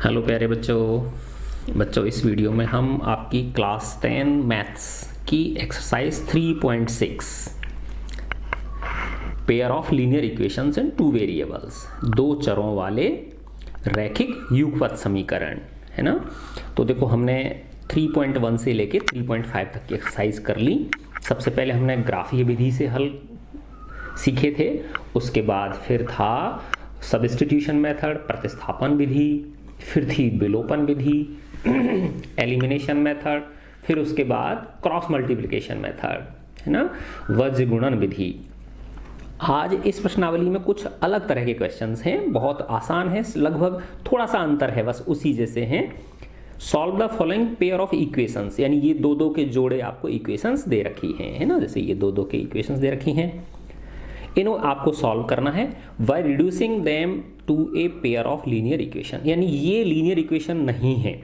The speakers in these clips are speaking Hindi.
हेलो प्यारे बच्चों इस वीडियो में हम आपकी क्लास 10 मैथ्स की exercise 3.6 pair of linear equations in two variables, दो चरों वाले रैखिक युगपत समीकरण, है ना। तो देखो हमने 3.1 से लेके 3.5 तक की एक्सरसाइज कर ली। सबसे पहले हमने ग्राफीय विधि से हल सीखे थे, उसके बाद फिर था सब्स्टिट्यूशन मेथड, प्रतिस्थापन विधि, फिर थी विलोपन विधि, एलिमिनेशन मेथड, फिर उसके बाद क्रॉस मल्टीप्लिकेशन मेथड, है ना, वज्र गुणन विधि। आज इस प्रश्नावली में कुछ अलग तरह के क्वेश्चंस हैं, बहुत आसान है, लगभग थोड़ा सा अंतर है बस उसी जैसे हैं। Solve the following pair of equations, यानी ये दो दो के जोड़े आपको इक्वेशंस दे रखी हैं, है ना, जैसे ये दो दो के इक्वेशंस दे रखी हैं, इन्हें आपको सॉल्व करना है by reducing them to a pair of linear equation. यानी ये लीनियर इक्वेशन नहीं है,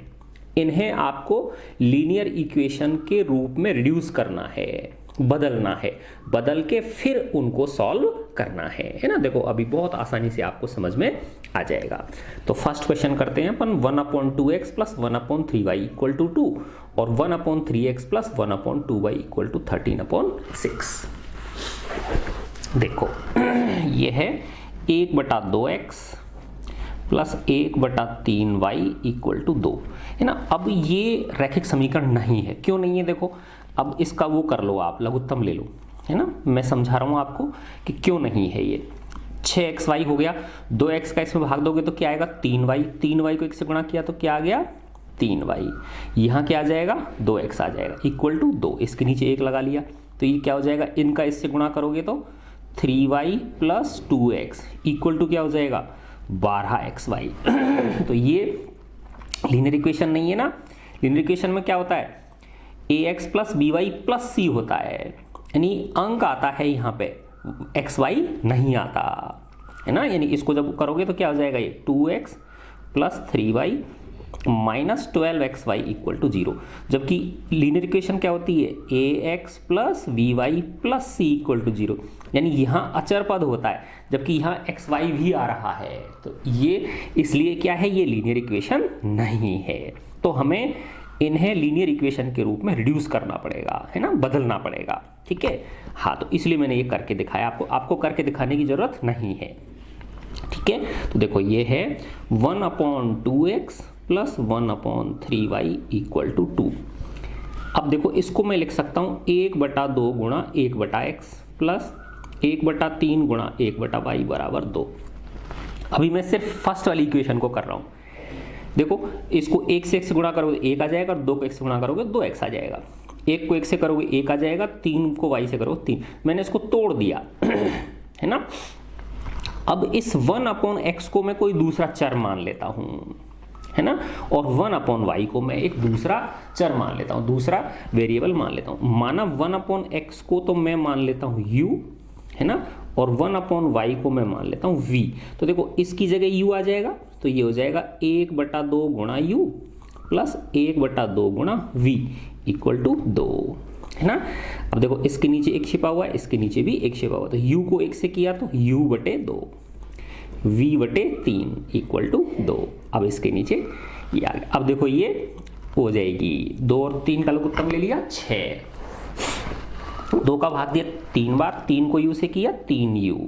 इन्हें आपको लीनियर इक्वेशन के रूप में रिड्यूस करना है, बदलना है, बदल के फिर उनको सॉल्व करना है ना। देखो अभी बहुत आसानी से आपको समझ में आ जाएगा। तो फर्स्ट क्वेश्चन करते हैं अपन 1/2x plus 1/3y equal to 2 और 1/3x plus 1/2y equal to 13/6। देखो ये है 1/2x plus 1/3y equal to 2, है ना। अब ये रैखिक समीकरण नहीं है, क्यों नहीं है? देखो अब इसका वो कर लो, आप लघुत्तम ले लो, है ना। मैं समझा रहा हूँ आपको कि क्यों नहीं है ये। 6xy हो गया, 2x का इसमें भाग दोगे तो क्या आएगा 3y, 3y को 1 से गुणा किया तो क्या आ गया 3y, यहाँ क्या आ जाएगा 2x आ जाएगा इक्वल टू 2, इसके नीचे 1 लगा लिया तो ये क्या हो जाएगा, इनका इससे गुणा करोगे तो 3y plus 2x equal to क्या हो जाएगा 12xy। तो ये लीनियर इक्वेशन नहीं है ना। लीनियर इक्वेशन में क्या होता है, ax plus by plus c होता है, यानी अंक आता है यहाँ पे, xy नहीं आता, है ना। यानी इसको जब करोगे तो क्या हो जाएगा, ये 2x plus 3y minus 12xy equal to 0। जबकि लीनियर इक्वेशन क्या होती है, ax plus by plus c equal to 0, यानी यहाँ अचर पद होता है, जबकि यहाँ xy भी आ रहा है। तो ये इसलिए क्या है, ये लीनियर इक्वेशन नहीं है। तो हमें इन्हें लीनियर इक्वेशन के रूप में रिड्यूस करना पड़ेगा, है ना, बदलना पड़ेगा, ठीक है। हाँ, तो इसलिए मैंने ये करके दिखाया, आपको करके दिखाने की जरूरत नहीं है, ठीक है। तो देखो ये है 1/2x plus 1/3y equal to 2। अब देखो इसको मैं लिख सकता हूँ 1/2 गुणा 1/x प्लस 1/3 गुणा 1/y बराबर 2। अभी मैं सिर्फ फर्स्ट वाली इक्वेशन को कर रहा हूँ। देखो इसको 1 से 1 से गुणा करोगे 1 आ जाएगा, और 2 को 1 से गुणा करोगे 2x आ जाएगा, 1 को 1 से करोगे 1 आ जाएगा, 3 को y से करोगे 3। मैंने इसको तोड़ दिया है ना। अब इस 1/x को मैं कोई दूसरा चर मान लेता हूँ, है ना, और 1/y को मैं एक दूसरा चर मान लेता हूँ, दूसरा वेरिएबल मान लेता हूँ। माना 1/x को तो मैं मान लेता हूँ u, है ना, और 1/y को मैं मान लेता हूँ v। तो देखो इसकी जगह u आ जाएगा, तो ये हो जाएगा 1/2 गुणा u प्लस 1/2 गुणा v इक्वल टू 2, है ना। अब देखो इसके नीचे एक छिपा हुआ है, इसके नीचे भी एक छिपा हुआ है, तो u को 1 से किया तो u/2 v/3 इक्वल टू 2। अब इसके नीचे ये आ गया। अब देखो ये हो जाएगी 2 और 3 का लघुत्तम ले लिया 6, 2 का भाग दिया 3 बार, 3 को u से किया 3u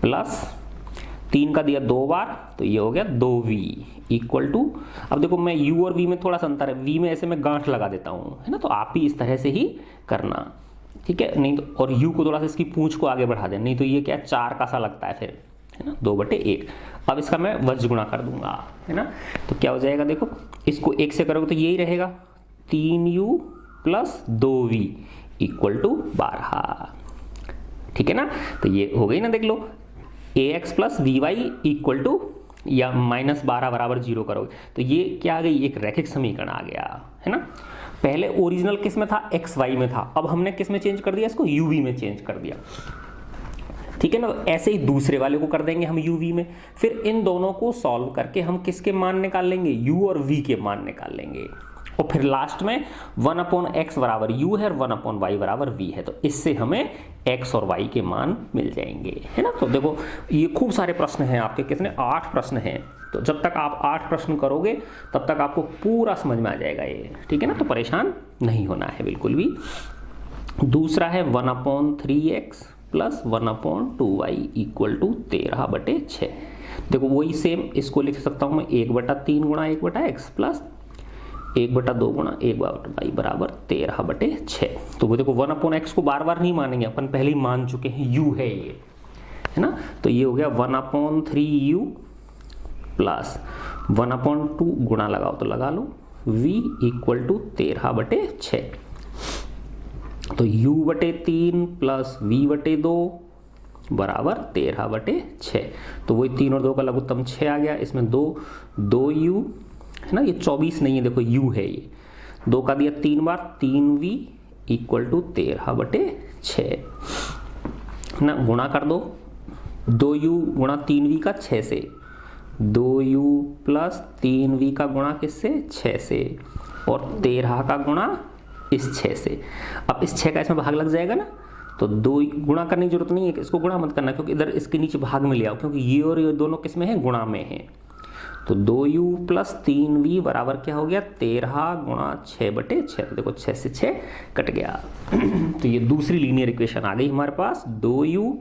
प्लस 3 का दिया 2 बार, तो ये हो गया 2v इक्वल टू। अब देखो मैं u और v में थोड़ा सा अंतर है, v में ऐसे मैं गांठ लगा देता हूँ, है ना, तो आप भी इस तरह से ही करना, ठीक है। नहीं तो और u को थोड़ा सा इसकी पूंछ को आगे बढ़ा देना, नहीं तो ये क्या 4 का सा लगता है फिर, है ना, 2/1। अब इसका मैं वज्र गुणा कर दूंगा, है ना। तो क्या हो जाएगा, देखो इसको 1 से करोगे तो यही रहेगा 3u plus 2v equal to 12, ठीक है ना। तो ये हो गई ना, देख लो ax plus by equal to या -12 बराबर 0 करोगे तो ये क्या आ गई, एक रैखिक समीकरण आ गया, है ना। पहले ओरिजिनल किस में था, xy में था, अब हमने किस में चेंज कर दिया, इसको uv में चेंज कर दिया, ठीक है ना। ऐसे ही दूसरे वाले को कर देंगे हम uv में, फिर इन दोनों को सॉल्व करके हम किसके मान निकाल लेंगे, u और v के मान निकाल लेंगे, और फिर लास्ट में 1/x बराबर u है और 1/y बराबर v है। तो इससे हमें x और y के मान मिल जाएंगे, है ना। तो देखो ये खूब सारे प्रश्न हैं आपके, कितने 8 प्रश्न हैं। तो जब तक आप 8 प्रश्न करोगे तब तक आपको पूरा समझ में आ जाएगा ये, ठीक है ना। तो परेशान नहीं होना है बिल्कुल भी। दूसरा है 1/3x plus 1/2y equal to 13/6। देखो वही सेम इसको लिख सकता हूँ मैं 1/3 गुणा 1/x प्लस 1/2 गुणा 1/y बराबर 13/6। तो वो देखो 1/x को बार बार नहीं मानेंगे अपन, पहले ही मान चुके हैं u है ये, है ना। तो ये हो गया 1/3u प्लस 1/2 गुणा लगाओ तो लगा लो v इक्वल टू 13/6। तो u/3 प्लस v/2 बराबर 13/6। तो वही 3 और 2 का लघुत्तम 6 आ गया। इसमें 2u है ना, ये 24 नहीं है, देखो u है ये, 2 का दिया 3 बार, 3v इक्वल टू 13/6 ना। गुणा कर दो 2u गुणा 3v का 6 से, 2u प्लस 3v का गुणा किससे 6 से, और 13 का गुणा इस 6 से। अब इस 6 का इसमें भाग लग जाएगा ना, तो 2 गुणा करने की जरूरत नहीं है, इसको गुणा मत करना क्योंकि इधर इसके नीचे भाग में ले आओ, क्योंकि ये और ये दोनों किस में है, गुणा में है। तो 2u प्लस 3v बराबर क्या हो गया 13 गुणा 6/6। तो देखो 6 से 6 कट गया। तो ये दूसरी लीनियर इक्वेशन आ गई हमारे पास, 2u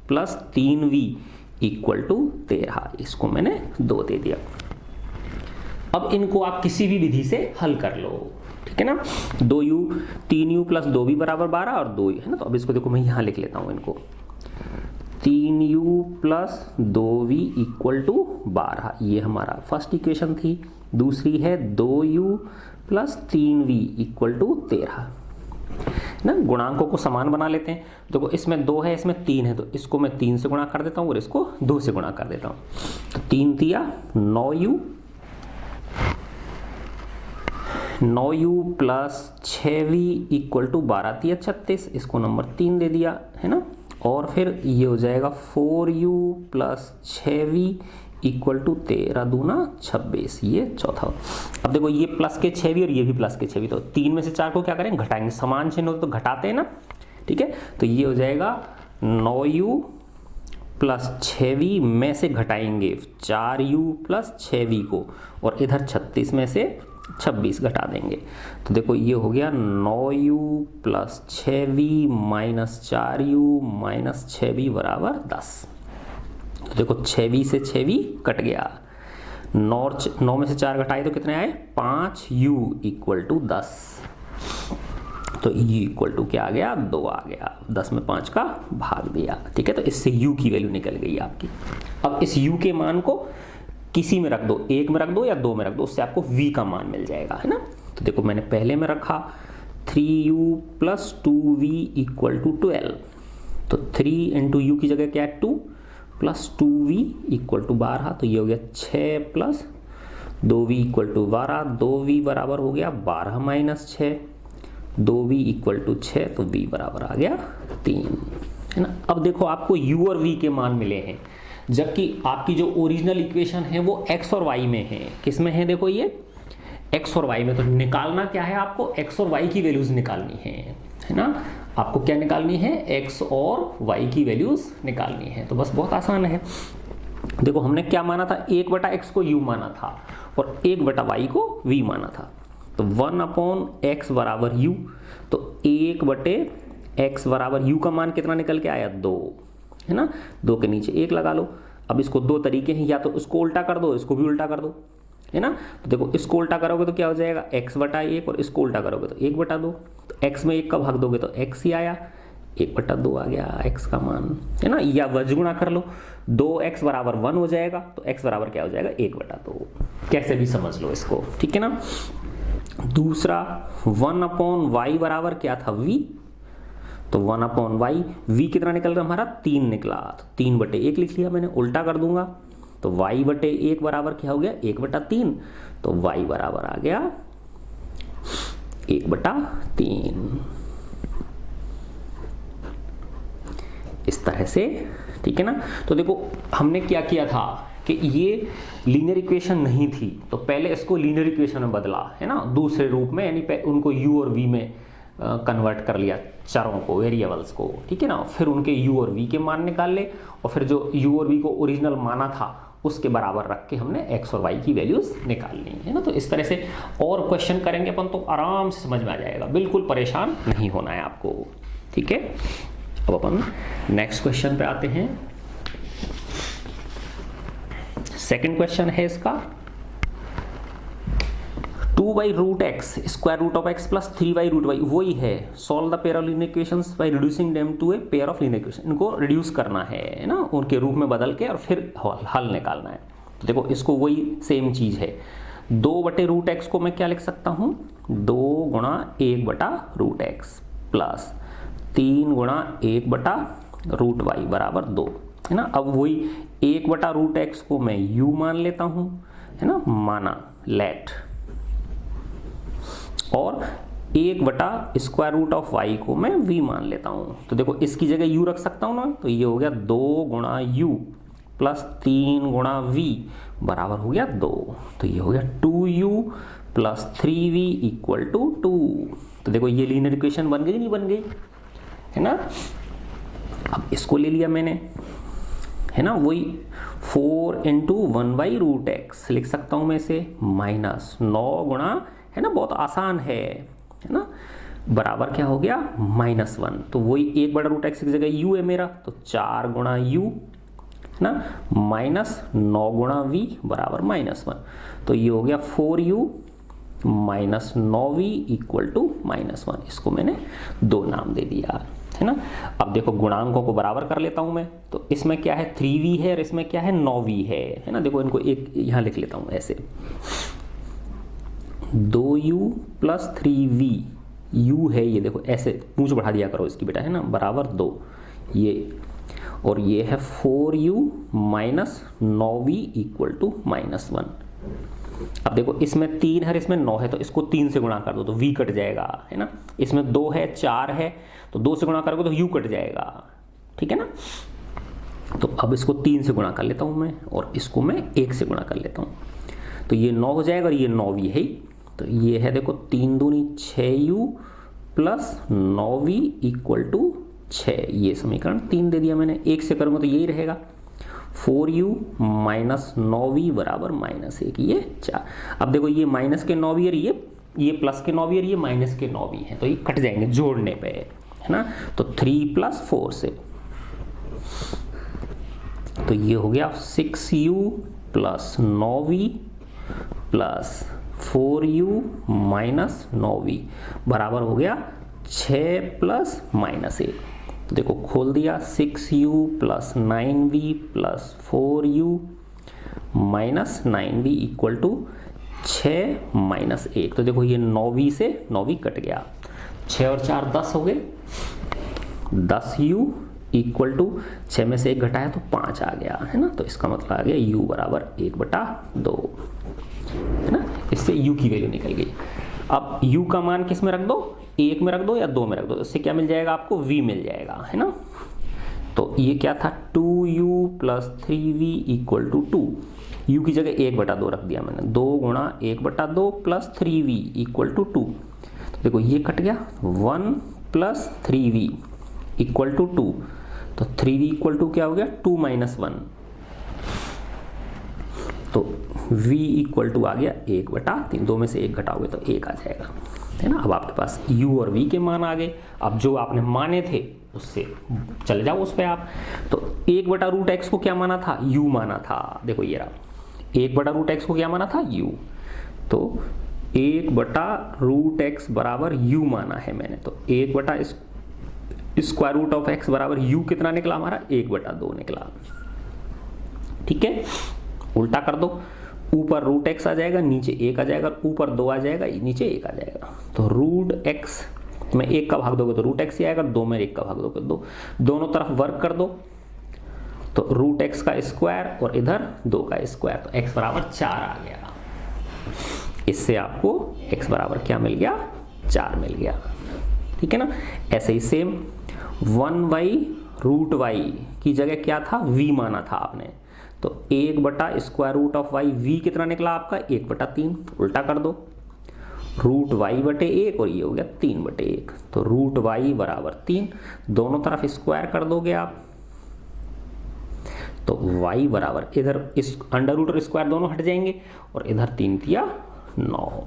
plus 3v equal to 13। इसको मैंने 2 दे दिया। अब इनको आप किसी भी विधि से हल कर लो, ठीक है ना। 2u 3u प्लस 2v बराबर 12 और 2 है ना। तो अब इसको देखो मैं यहाँ लिख लेता हूँ इनको, 3u plus 2v equal to 12, ये हमारा फर्स्ट इक्वेशन थी। दूसरी है 2u plus 3v equal to 13 ना। गुणांकों को समान बना लेते हैं। देखो इसमें 2 है, इसमें 3 है, तो इसको मैं 3 से गुणा कर देता हूँ और इसको 2 से गुणा कर देता हूँ। तो 3 तिया 9u plus 6v equal to 12 तिया 36, इसको नंबर 3 दे दिया, है ना। और फिर ये हो जाएगा 4u plus 6v equal to 13 दूना 26, ये चौथा। अब देखो ये प्लस के 6v और ये भी प्लस के 6v, तो 3 में से 4 को क्या करेंगे, घटाएंगे, समान चिन्ह हो तो घटाते हैं ना, ठीक है। तो ये हो जाएगा 9u प्लस 6v में से घटाएंगे 4u प्लस 6v को, और इधर 36 में से 26 घटा देंगे। तो देखो ये हो गया 9u plus 6v minus 4u minus 6v बराबर 10। तो देखो 6v से 6v कट गया, 9 में से 4 घटाए तो कितने आए 5u इक्वल टू 10। तो u इक्वल टू क्या आ गया 2 आ गया, 10 में 5 का भाग दिया, ठीक है। तो इससे u की वैल्यू निकल गई आपकी। अब इस u के मान को किसी में रख दो, 1 में रख दो या 2 में रख दो, उससे आपको v का मान मिल जाएगा, है ना। तो देखो मैंने पहले में रखा 3u plus 2v equal to 12। तो 3 इंटू यू की जगह क्या है 2 प्लस 2v इक्वल टू 12। तो ये हो गया 6 plus 2v equal to 12, 2v बराबर हो गया 12 माइनस 6, 2v इक्वल टू 6, तो v बराबर आ गया 3, है ना। अब देखो आपको u और v के मान मिले हैं, जबकि आपकी जो ओरिजिनल इक्वेशन है वो x और y में है। किस में है, देखो ये x और y में। तो निकालना क्या है आपको, x और y की वैल्यूज निकालनी है ना। आपको क्या निकालनी है, x और y की वैल्यूज निकालनी है। तो बस बहुत आसान है। देखो हमने क्या माना था, 1/x को u माना था और 1/y को v माना था। तो 1/x बराबर u, तो 1/x बराबर u का मान कितना निकल के आया 2, है ना। 2 के नीचे 1 लगा लो। अब इसको 2 तरीके हैं, या तो इसको उल्टा कर दो, इसको भी उल्टा कर दो, है ना। तो देखो इसको उल्टा करोगे तो क्या हो जाएगा x/1, और इसको उल्टा करोगे तो 1/2। तो x में 1 का भाग दोगे तो x ही आया, 1/2 आ गया x का मान, है ना। या वज्रगुणा कर लो, 2x बराबर 1 हो जाएगा, तो x बराबर क्या हो जाएगा 1/2। कैसे भी समझ लो इसको, ठीक है ना। दूसरा 1/y बराबर क्या था v, तो 1/y, v कितना निकल रहा हमारा 3 निकला, तो 3/1 लिख लिया मैंने। उल्टा कर दूंगा तो y/1 बराबर क्या हो गया 1/3, तो y बराबर आ गया 1/3। इस तरह से, ठीक है ना। तो देखो हमने क्या किया था, कि ये लीनियर इक्वेशन नहीं थी, तो पहले इसको लीनियर इक्वेशन में बदला है ना, दूसरे रूप में, यानी उनको u और v में कन्वर्ट कर लिया, चरों को, वेरिएबल्स को, ठीक है ना। फिर उनके u और v के मान निकाल ले, और फिर जो u और v को ओरिजिनल माना था उसके बराबर रख के हमने x और y की वैल्यूज निकाल ली है ना। तो इस तरह से और क्वेश्चन करेंगे अपन तो आराम से समझ में आ जाएगा, बिल्कुल परेशान नहीं होना है आपको, ठीक है। अब अपन नेक्स्ट क्वेश्चन पे आते हैं। सेकंड क्वेश्चन है इसका 2/√x square root of x plus 3/√y, वही है, solve the pair of linear equations by reducing them to a pair of linear equation, इनको रिड्यूस करना है ना, उनके रूप में बदल के और फिर हल निकालना है। तो देखो इसको वही सेम चीज है, 2/√x को मैं क्या लिख सकता हूँ, 2 गुणा 1/√x प्लस 3 गुणा 1/√y बराबर 2 है ना। अब वही 1/√x को मैं u मान लेता हूँ है ना, माना लेट, और 1/√y को मैं v मान लेता हूँ। तो देखो इसकी जगह u रख सकता हूँ ना, तो ये हो गया 2 गुणा u प्लस 3 गुणा v बराबर हो गया 2, तो ये हो गया 2u plus 3v equal to 2। तो देखो ये लीनियर इक्वेशन बन गई नहीं बन गई है ना। अब इसको ले लिया मैंने है ना, वही 4 × 1/√x लिख सकता हूँ मैं इसे, माइनस 9 गुणा है ना, बहुत आसान है ना, बराबर क्या हो गया -1। तो वही 1/√x की जगह u है मेरा, तो 4 गुणा u है ना, माइनस 9 गुणा v बराबर -1। तो ये हो गया 4u minus 9v equal to -1। इसको मैंने 2 नाम दे दिया है ना। अब देखो गुणांकों को बराबर कर लेता हूं मैं, तो इसमें क्या है 3v है और इसमें क्या है 9v है ना। देखो इनको एक यहां लिख लेता हूं ऐसे, 2u प्लस 3v, u है ये, देखो ऐसे पूंछ बढ़ा दिया करो इसकी बेटा है ना, बराबर 2 ये, और ये है 4u minus 9v equal to -1। अब देखो इसमें 3 है, इसमें 9 है, तो इसको 3 से गुणा कर दो तो v कट जाएगा है ना। इसमें 2 है 4 है, तो 2 से गुणा करोगे तो u कट जाएगा, ठीक है ना। तो अब इसको 3 से गुणा कर लेता हूं मैं, और इसको मैं 1 से गुणा कर लेता हूं, तो ये 9 हो जाएगा और ये 9v है। तो ये है देखो 3 दूनी 6u plus 9v equal to 6, ये समीकरण 3 दे दिया मैंने। 1 से करूँगा तो यही रहेगा, 4u माइनस 9v बराबर -1, ये 4। अब देखो ये माइनस के 9v और ये प्लस के 9v और ये माइनस के 9v है, तो ये कट जाएंगे जोड़ने पे है ना। तो 3 + 4 से, तो ये हो गया 6u plus 9v plus 4u minus 9v बराबर हो गया 6 प्लस -1। तो देखो खोल दिया, 6u plus 9v plus 4u minus 9v equal to 6 minus 1। तो देखो ये 9v से 9v कट गया, 6 और 4 10 हो गए, 10u इक्वल टू 6 में से 1 घटाया तो 5 आ गया है ना। तो इसका मतलब आ गया u बराबर 1/2 है ना। इससे u की वैल्यू निकल गई। अब u का मान किस में रख दो, 1 में रख दो या 2 में रख दो, इससे क्या मिल जाएगा आपको, v मिल जाएगा है ना। तो ये क्या था 2u plus 3v equal to 2, u की जगह 1/2 रख दिया मैंने, 2 गुणा 1/2 प्लस 3v इक्वल टू 2। तो देखो ये कट गया, 1 प्लस 3v इक्वल टू 2, तो 3v इक्वल टू क्या हो गया 2 - 1, तो v इक्वल टू आ गया 1/3, 2 में से 1 घटाओगे तो 1 आ जाएगा है ना। अब आपके पास u और v के मान आ गए। अब जो आपने माने थे उससे चले जाओ उस पर आप। तो 1/√x को क्या माना था, u माना था, देखो ये रहा, 1/√x को क्या माना था u, तो 1/√x बराबर u माना है मैंने, तो 1/√x बराबर u कितना निकला हमारा, 1/2 निकला, ठीक है। उल्टा कर दो, ऊपर √x आ जाएगा, नीचे 1 आ जाएगा, ऊपर 2 आ जाएगा, नीचे 1 आ जाएगा। तो √x में 1 का भाग दोगे तो √x ही आएगा, 2 में 1 का भाग दोगे 2, दोनों तरफ वर्क कर दो, तो √x का स्क्वायर और इधर 2 का स्क्वायर, तो x बराबर 4 आ गया। इससे आपको x बराबर क्या मिल गया, 4 मिल गया, ठीक है ना। ऐसे ही सेम 1/√y की जगह क्या था, v माना था आपने, तो तो 1/√y, v कितना निकला आपका 1/3, उल्टा कर दो, √y/1 और ये हो गया 3/1, तो √y बराबर 3, दोनों तरफ स्क्वायर कर दोगे आप तो y बराबर, इधर इस अंडर रूट और स्क्वायर दोनों हट जाएंगे और इधर 3 तिया 9।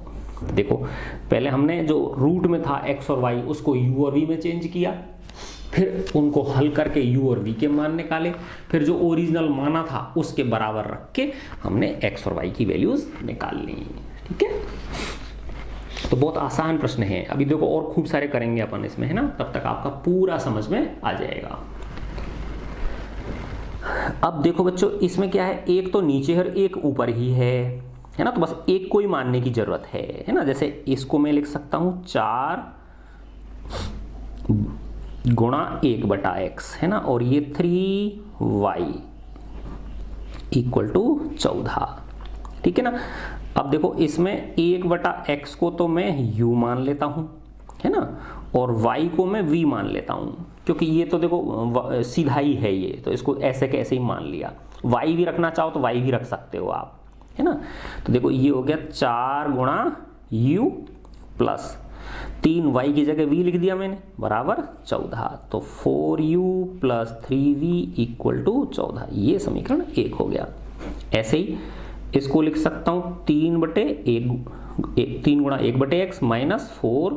देखो पहले हमने जो रूट में था x और y उसको u और v में चेंज किया, फिर उनको हल करके u और v के मान निकाले, फिर जो ओरिजिनल माना था उसके बराबर रख के हमने x और y की वैल्यूज निकाल ली। ठीक है, तो बहुत आसान प्रश्न है। अभी देखो और खूब सारे करेंगे अपन इसमें, है ना, तब तक आपका पूरा समझ में आ जाएगा। अब देखो बच्चों इसमें क्या है, एक तो नीचे और एक ऊपर ही है ना, तो बस एक को ही मानने की जरूरत है ना। जैसे इसको मैं लिख सकता हूं 4 गुणा 1/x, है ना, और ये 3y = 14। ठीक है ना। अब देखो इसमें 1/x को तो मैं u मान लेता हूं, है ना, और y को मैं v मान लेता हूं, क्योंकि ये तो देखो सीधा ही है ये, तो इसको ऐसे कैसे ही मान लिया। y भी रखना चाहो तो y भी रख सकते हो आप, है ना। तो देखो ये हो गया 4 गुणा u प्लस 3y की जगह v लिख दिया मैंने बराबर 14, तो 4u प्लस 3v = 14। ये समीकरण 1 हो गया। ऐसे ही इसको लिख सकता हूं 3 गुणा 1/x माइनस 4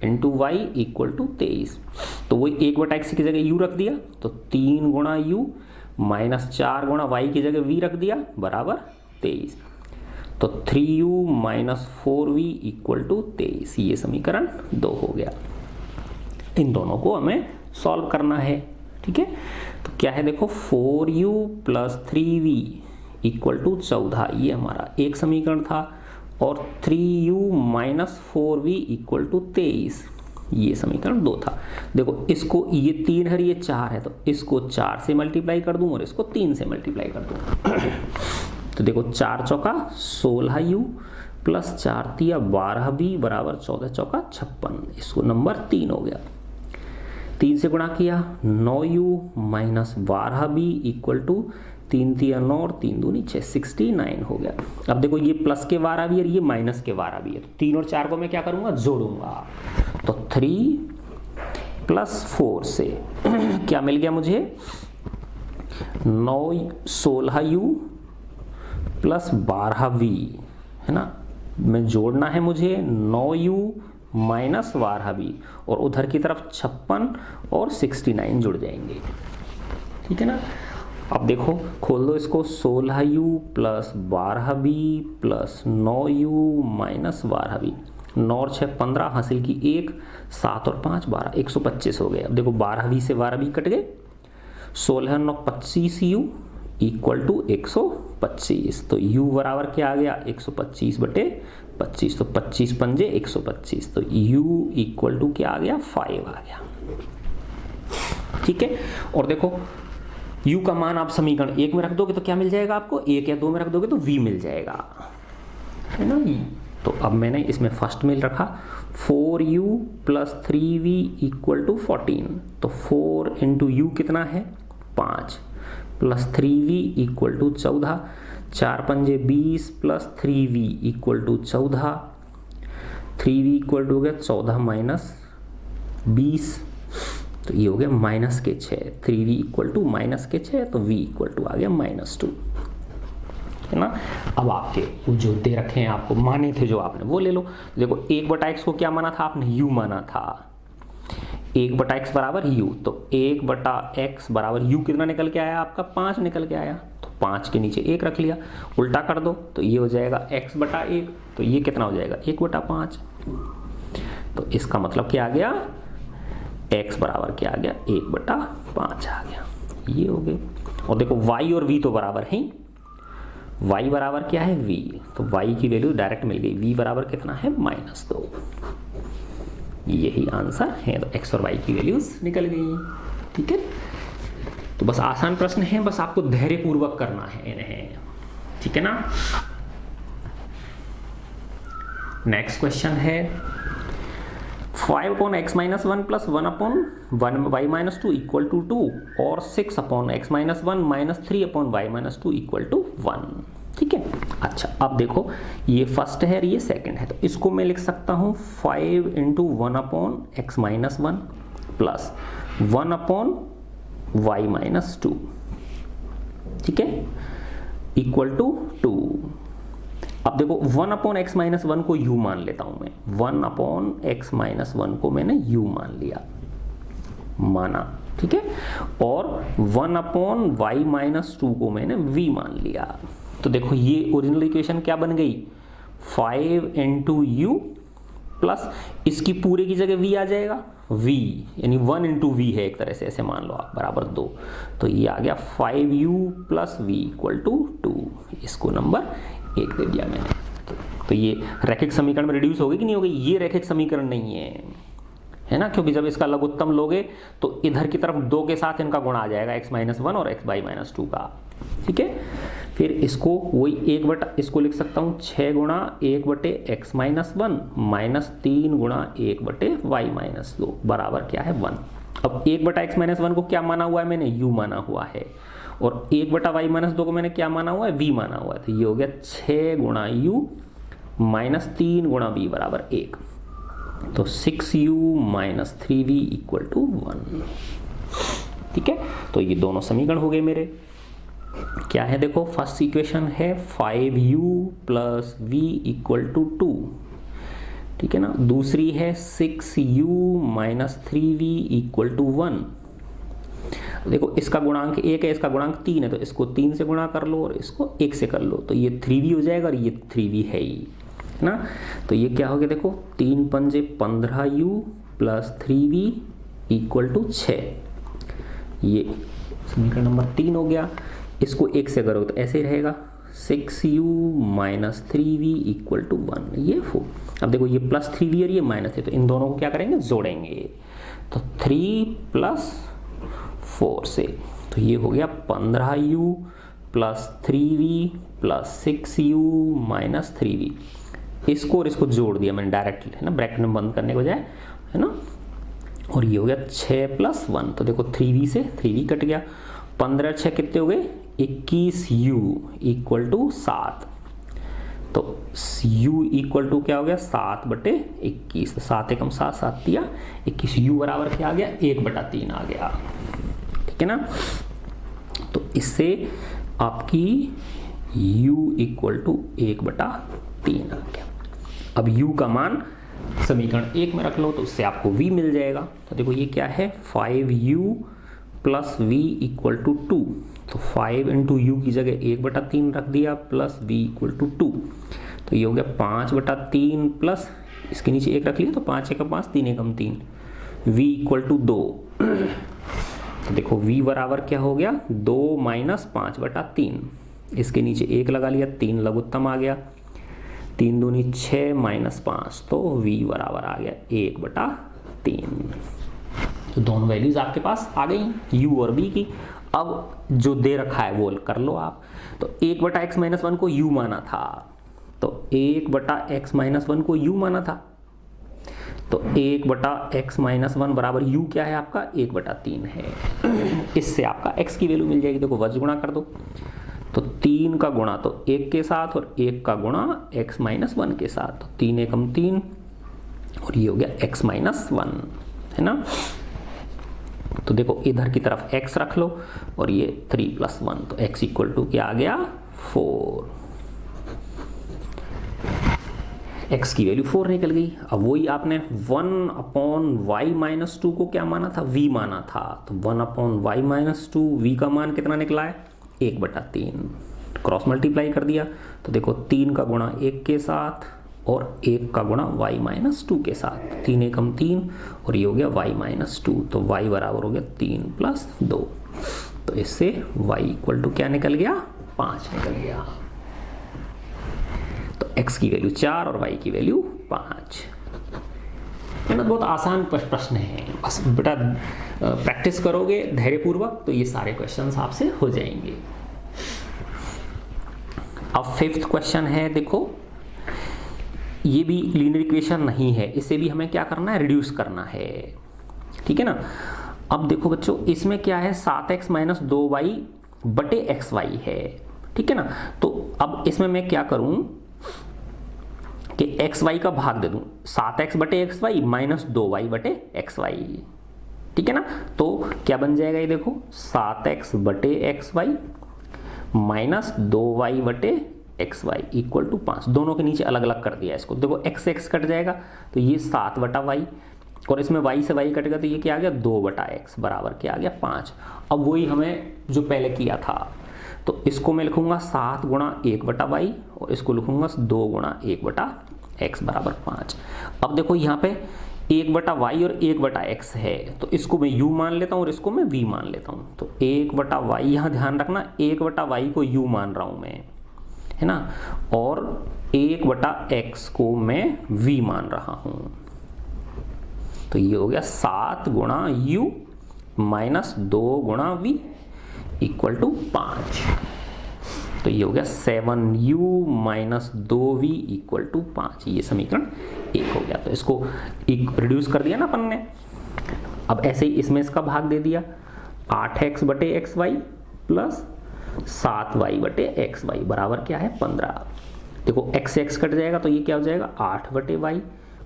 इंटू वाई = 23, तो वही 1/x की जगह u रख दिया, तो 3 गुणा u माइनस 4 गुणा y की जगह v रख दिया बराबर 23, तो 3u माइनस 4v = 23। ये समीकरण 2 हो गया। इन दोनों को हमें सॉल्व करना है। ठीक है, तो क्या है देखो 4u प्लस 3v = 14, ये हमारा एक समीकरण था, और 3u माइनस 4v = 23, ये समीकरण 2 था। देखो इसको, ये 3 है ये 4 है, तो इसको 4 से मल्टीप्लाई कर दूं और इसको 3 से मल्टीप्लाई कर दूं। तो देखो 4 चौका 16u प्लस 4 तिया 12v बराबर 14 चौका 56, इसको नंबर 3 हो गया। 3 से गुणा किया 9u माइनस 12v = 3 तिया 9 और 3 दूनी 6, 69 हो गया। अब देखो ये प्लस के 12 भी है, ये माइनस के 12 भी है, तो 3 और 4 को मैं क्या करूंगा जोड़ूंगा, तो 3 प्लस 4 से क्या मिल गया मुझे 16u प्लस 12v, है ना, मैं जोड़ना है मुझे 9u माइनस 12v, और उधर की तरफ 56 और 69 जुड़ जाएंगे। ठीक है ना। अब देखो खोल दो इसको, 16u plus 12v plus 9u minus 12v, 9 और 6 15, हासिल की 1, 7 और 5 12, 125 हो गए। अब देखो 12v से 12v कट गए, 16 9 25u = 125, तो u बराबर क्या आ गया 125/25, तो 25 पंजे 125, तो u = क्या आ गया 5 आ गया। ठीक है, और देखो u का मान आप समीकरण 1 में रख दोगे तो क्या मिल जाएगा आपको, 1 या 2 में रख दोगे तो v मिल जाएगा, है ना। तो अब मैंने इसमें फर्स्ट में रखा 4u प्लस 3v = 14, तो 4 इंटू u कितना है 5 प्लस 3v = 14, 4 पंजे 20 प्लस 3v = 14, 3v = हो गया 14 माइनस 20, तो ये हो गया माइनस के 6, 3v = माइनस के 6, तो v = आ गया -2, है ना। अब आपके वो जो दे रखे हैं आपको माने थे जो आपने वो ले लो। देखो 1/x को क्या माना था आपने, u माना था, 1/x बराबर u, तो 1/x बराबर u कितना निकल के आया आपका 5 निकल के आया, तो 5 के नीचे 1 रख लिया, उल्टा कर दो तो ये हो जाएगा x/1, तो ये कितना हो जाएगा 1/5, तो इसका मतलब क्या आ गया x बराबर क्या आ गया 1/5 आ गया, ये हो गए। और देखो y और v तो बराबर है, y बराबर क्या है v, तो y की वैल्यू डायरेक्ट मिल गई, v बराबर कितना है -2, यही आंसर है। तो x और y की वैल्यूज निकल गई। ठीक है, तो बस आसान प्रश्न है, बस आपको धैर्य पूर्वक करना है इन्हें। ठीक है ना। नेक्स्ट क्वेश्चन है 5 upon x minus one plus 1 upon y minus two equal to 2 और 6 upon x minus one minus 3 upon y minus two equal to 1। ठीक है। अच्छा अब देखो ये फर्स्ट है और ये सेकंड है, तो इसको मैं लिख सकता हूँ 5 into 1 upon x minus one plus 1 upon y minus two, ठीक है, इक्वल टू 2। अब देखो 1 अपॉन एक्स माइनस वन को u मान लेता हूं मैं, 1 अपॉन एक्स माइनस वन को मैंने u मान लिया, माना, ठीक है, और 1 अपॉन वाई माइनस टू को मैंने v मान लिया। तो देखो ये ओरिजिनल इक्वेशन क्या बन गई, 5 इंटू यू प्लस इसकी पूरे की जगह v आ जाएगा, v यानी 1 इंटू वी है एक तरह से, ऐसे मान लो आप, बराबर 2। तो ये आ गया 5u plus v equal to 2, इसको नंबर 1 दे दिया मैंने। तो ये रैखिक समीकरण में रिड्यूस हो गई कि नहीं हो गई, ये रैखिक समीकरण नहीं है ना, क्योंकि जब इसका लघुत्तम लोगे तो इधर की तरफ 2 के साथ इनका गुणा आ जाएगा, x माइनस वन और x बाई माइनस टू का, ठीक है। फिर इसको वही 1 बटा, इसको लिख सकता हूँ 6 गुणा 1 बटे एक्स माइनस वन माइनस 3 गुणा 1 बटे वाई माइनस दो बराबर क्या है 1। अब 1 बटा एक्स माइनस वन को क्या माना हुआ है मैंने, u माना हुआ है, और 1 बटा वाई माइनस दो को मैंने क्या माना हुआ है, v माना हुआ है। तो ये हो गया 6 गुणा u माइनस 3 गुणा v बराबर 1, तो 6u minus 3v equal to 1, ठीक है। तो ये दोनों समीकरण हो गए मेरे। क्या है देखो, फर्स्ट इक्वेशन है 5u plus v equal to 2, ठीक है ना। दूसरी है 6u minus 3v equal to 1। देखो इसका गुणांक 1 है, इसका गुणांक 3 है, तो इसको 3 से गुणा कर लो और इसको 1 से कर लो, तो ये 3v हो जाएगा और ये 3v है ही ना। तो ये क्या हो गया देखो, 3 पंजे 15u plus 3v equal to 6, ये समीकरण नंबर 3 हो गया। इसको 1 से करो तो ऐसे ही रहेगा, 6u minus 3v equal to 1, ये 4। अब देखो ये प्लस 3v और ये माइनस है, तो इन दोनों को क्या करेंगे, जोड़ेंगे, तो 3 प्लस 4 से, तो ये हो गया 15u plus 3v plus 6u minus 3v। इसको और इसको जोड़ दिया मैंने डायरेक्ट, है ना, ब्रैकेट में बंद करने के बजाय, है ना, और ये हो गया 6 प्लस 1, तो देखो 3v से 3v कट गया, 15 6 कितने हो गए 21u इक्वल टू 7, तो u इक्वल टू क्या हो गया 7 बटे 21, तो 7 एकम 7 7 दिया 21, u बराबर क्या आ गया 1/3 आ गया, ठीक है ना। तो इससे आपकी u इक्वल टू 1/3 आ गया। अब u का मान समीकरण 1 में रख लो, तो उससे आपको v मिल जाएगा। तो देखो ये क्या है, 5u plus v equal to 2, तो 5 इंटू यू की जगह 1/3 रख दिया प्लस v इक्वल टू 2, तो ये हो गया 5/3 प्लस इसके नीचे 1 रख लिया, तो 5 एकम 5 3 एकम 3, v इक्वल टू 2। तो देखो v बराबर क्या हो गया 2 माइनस 5/3, इसके नीचे 1 लगा लिया, 3 लघुत्तम आ गया, 3 दूनी 6 माइनस 5, तो v बराबर आ गया 1/3। तो दोनों वैल्यूज आपके पास आ गई u और v की। अब जो दे रखा है वो कर लो आप। तो 1/x माइनस वन को u माना था, तो 1/x माइनस वन को u माना था, तो 1/x माइनस वन बराबर u क्या है आपका 1/3 है। इससे आपका x की वैल्यू मिल जाएगी। देखो वज्र गुणा कर दो, तो 3 का गुणा तो 1 के साथ और 1 का गुणा x माइनस वन के साथ, तो 3 एकम 3 और ये हो गया x माइनस वन, है ना। तो देखो इधर की तरफ x रख लो और ये 3 प्लस 1, तो x इक्वल टू क्या आ गया 4, x की वैल्यू 4 निकल गई। अब वही आपने 1/y माइनस 2 को क्या माना था, v माना था, तो 1/y माइनस 2, v का मान कितना निकला है 1/3, क्रॉस मल्टीप्लाई कर दिया, तो देखो 3 का गुणा 1 के साथ और 1 का गुणा y माइनस 2 के साथ, 3 एकम 3 और ये हो गया y माइनस 2, तो y बराबर हो गया 3 प्लस 2, तो इससे y इक्वल टू क्या निकल गया 5 निकल गया। तो x की वैल्यू 4 और y की वैल्यू 5 है ना। बहुत आसान प्रश्न है, बस बेटा प्रैक्टिस करोगे धैर्यपूर्वक तो ये सारे क्वेश्चंस आपसे हो जाएंगे। अब 5th क्वेश्चन है, देखो ये भी लीनियर इक्वेशन नहीं है, इसे भी हमें क्या करना है, रिड्यूस करना है, ठीक है ना। अब देखो बच्चों, इसमें क्या है, 7x माइनस 2y बटे xy है, ठीक है ना। तो अब इसमें मैं क्या करूं कि xy का भाग दे दूं, 7x बटे xy माइनस 2y बटे xy, ठीक है ना। तो क्या बन जाएगा ये देखो, 7x बटे xy माइनस 2y बटे xy इक्वल टू 5। दोनों के नीचे अलग अलग कर दिया इसको, देखो x x कट जाएगा तो ये 7 बटा y, और इसमें y से y कटेगा तो ये क्या आ गया, 2 बटा x बराबर क्या आ गया, 5। अब वही हमें जो पहले किया था, तो इसको मैं लिखूंगा 7 गुणा 1 बटा वाई, और इसको लिखूंगा 2 गुणा 1 बटा x बराबर 5। अब देखो यहाँ पे 1 बटा वाई और 1 बटा x है, तो इसको मैं u मान लेता हूँ और इसको मैं v मान लेता हूँ। तो 1 बटा वाई, यहाँ ध्यान रखना 1 बटा वाई को u मान रहा हूँ मैं, है ना, और 1 बटा x को मैं v मान रहा हूँ। तो ये हो गया 7 गुणा u माइनस 2 गुणा v इक्वल टू 5। तो ये हो गया 7u minus 2v equal to 5। ये समीकरण 1 हो गया। तो इसको रिड्यूस कर दिया ना अपन ने। अब ऐसे ही इसमें इसका भाग दे दिया, 8x बटे xy प्लस 7y बटे xy बराबर क्या है, 15। देखो x से x कट जाएगा तो ये क्या हो जाएगा, 8 बटे वाई,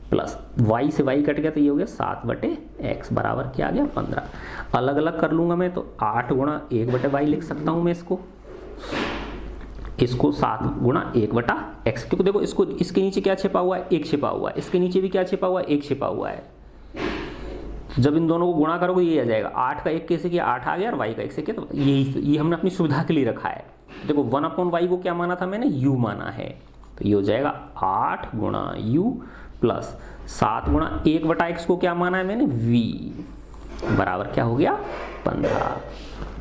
प्लस y से y कट गया तो ये हो गया 7 बटे x बराबर क्या आ गया, 15। अलग अलग कर लूंगा मैं तो 8 गुणा 1 बटे वाई लिख सकता हूं मैं इसको 7 गुणा 1 बटा x, क्योंकि देखो इसको, इसके नीचे क्या छिपा हुआ है, 1 छिपा हुआ है, इसके नीचे भी क्या छिपा हुआ है, 1 छिपा हुआ है। जब इन दोनों को गुणा करोगे ये आ जाएगा, 8 का 1 कैसे किया, 8 आ गया, और y का 1 से किया, तो ये हमने अपनी सुविधा के लिए रखा है। देखो 1/y को क्या माना था मैंने, u माना है, तो ये हो जाएगा 8 गुणा u प्लस 7 गुणा 1 बटा x को क्या माना है मैंने, v बराबर क्या हो गया, 15।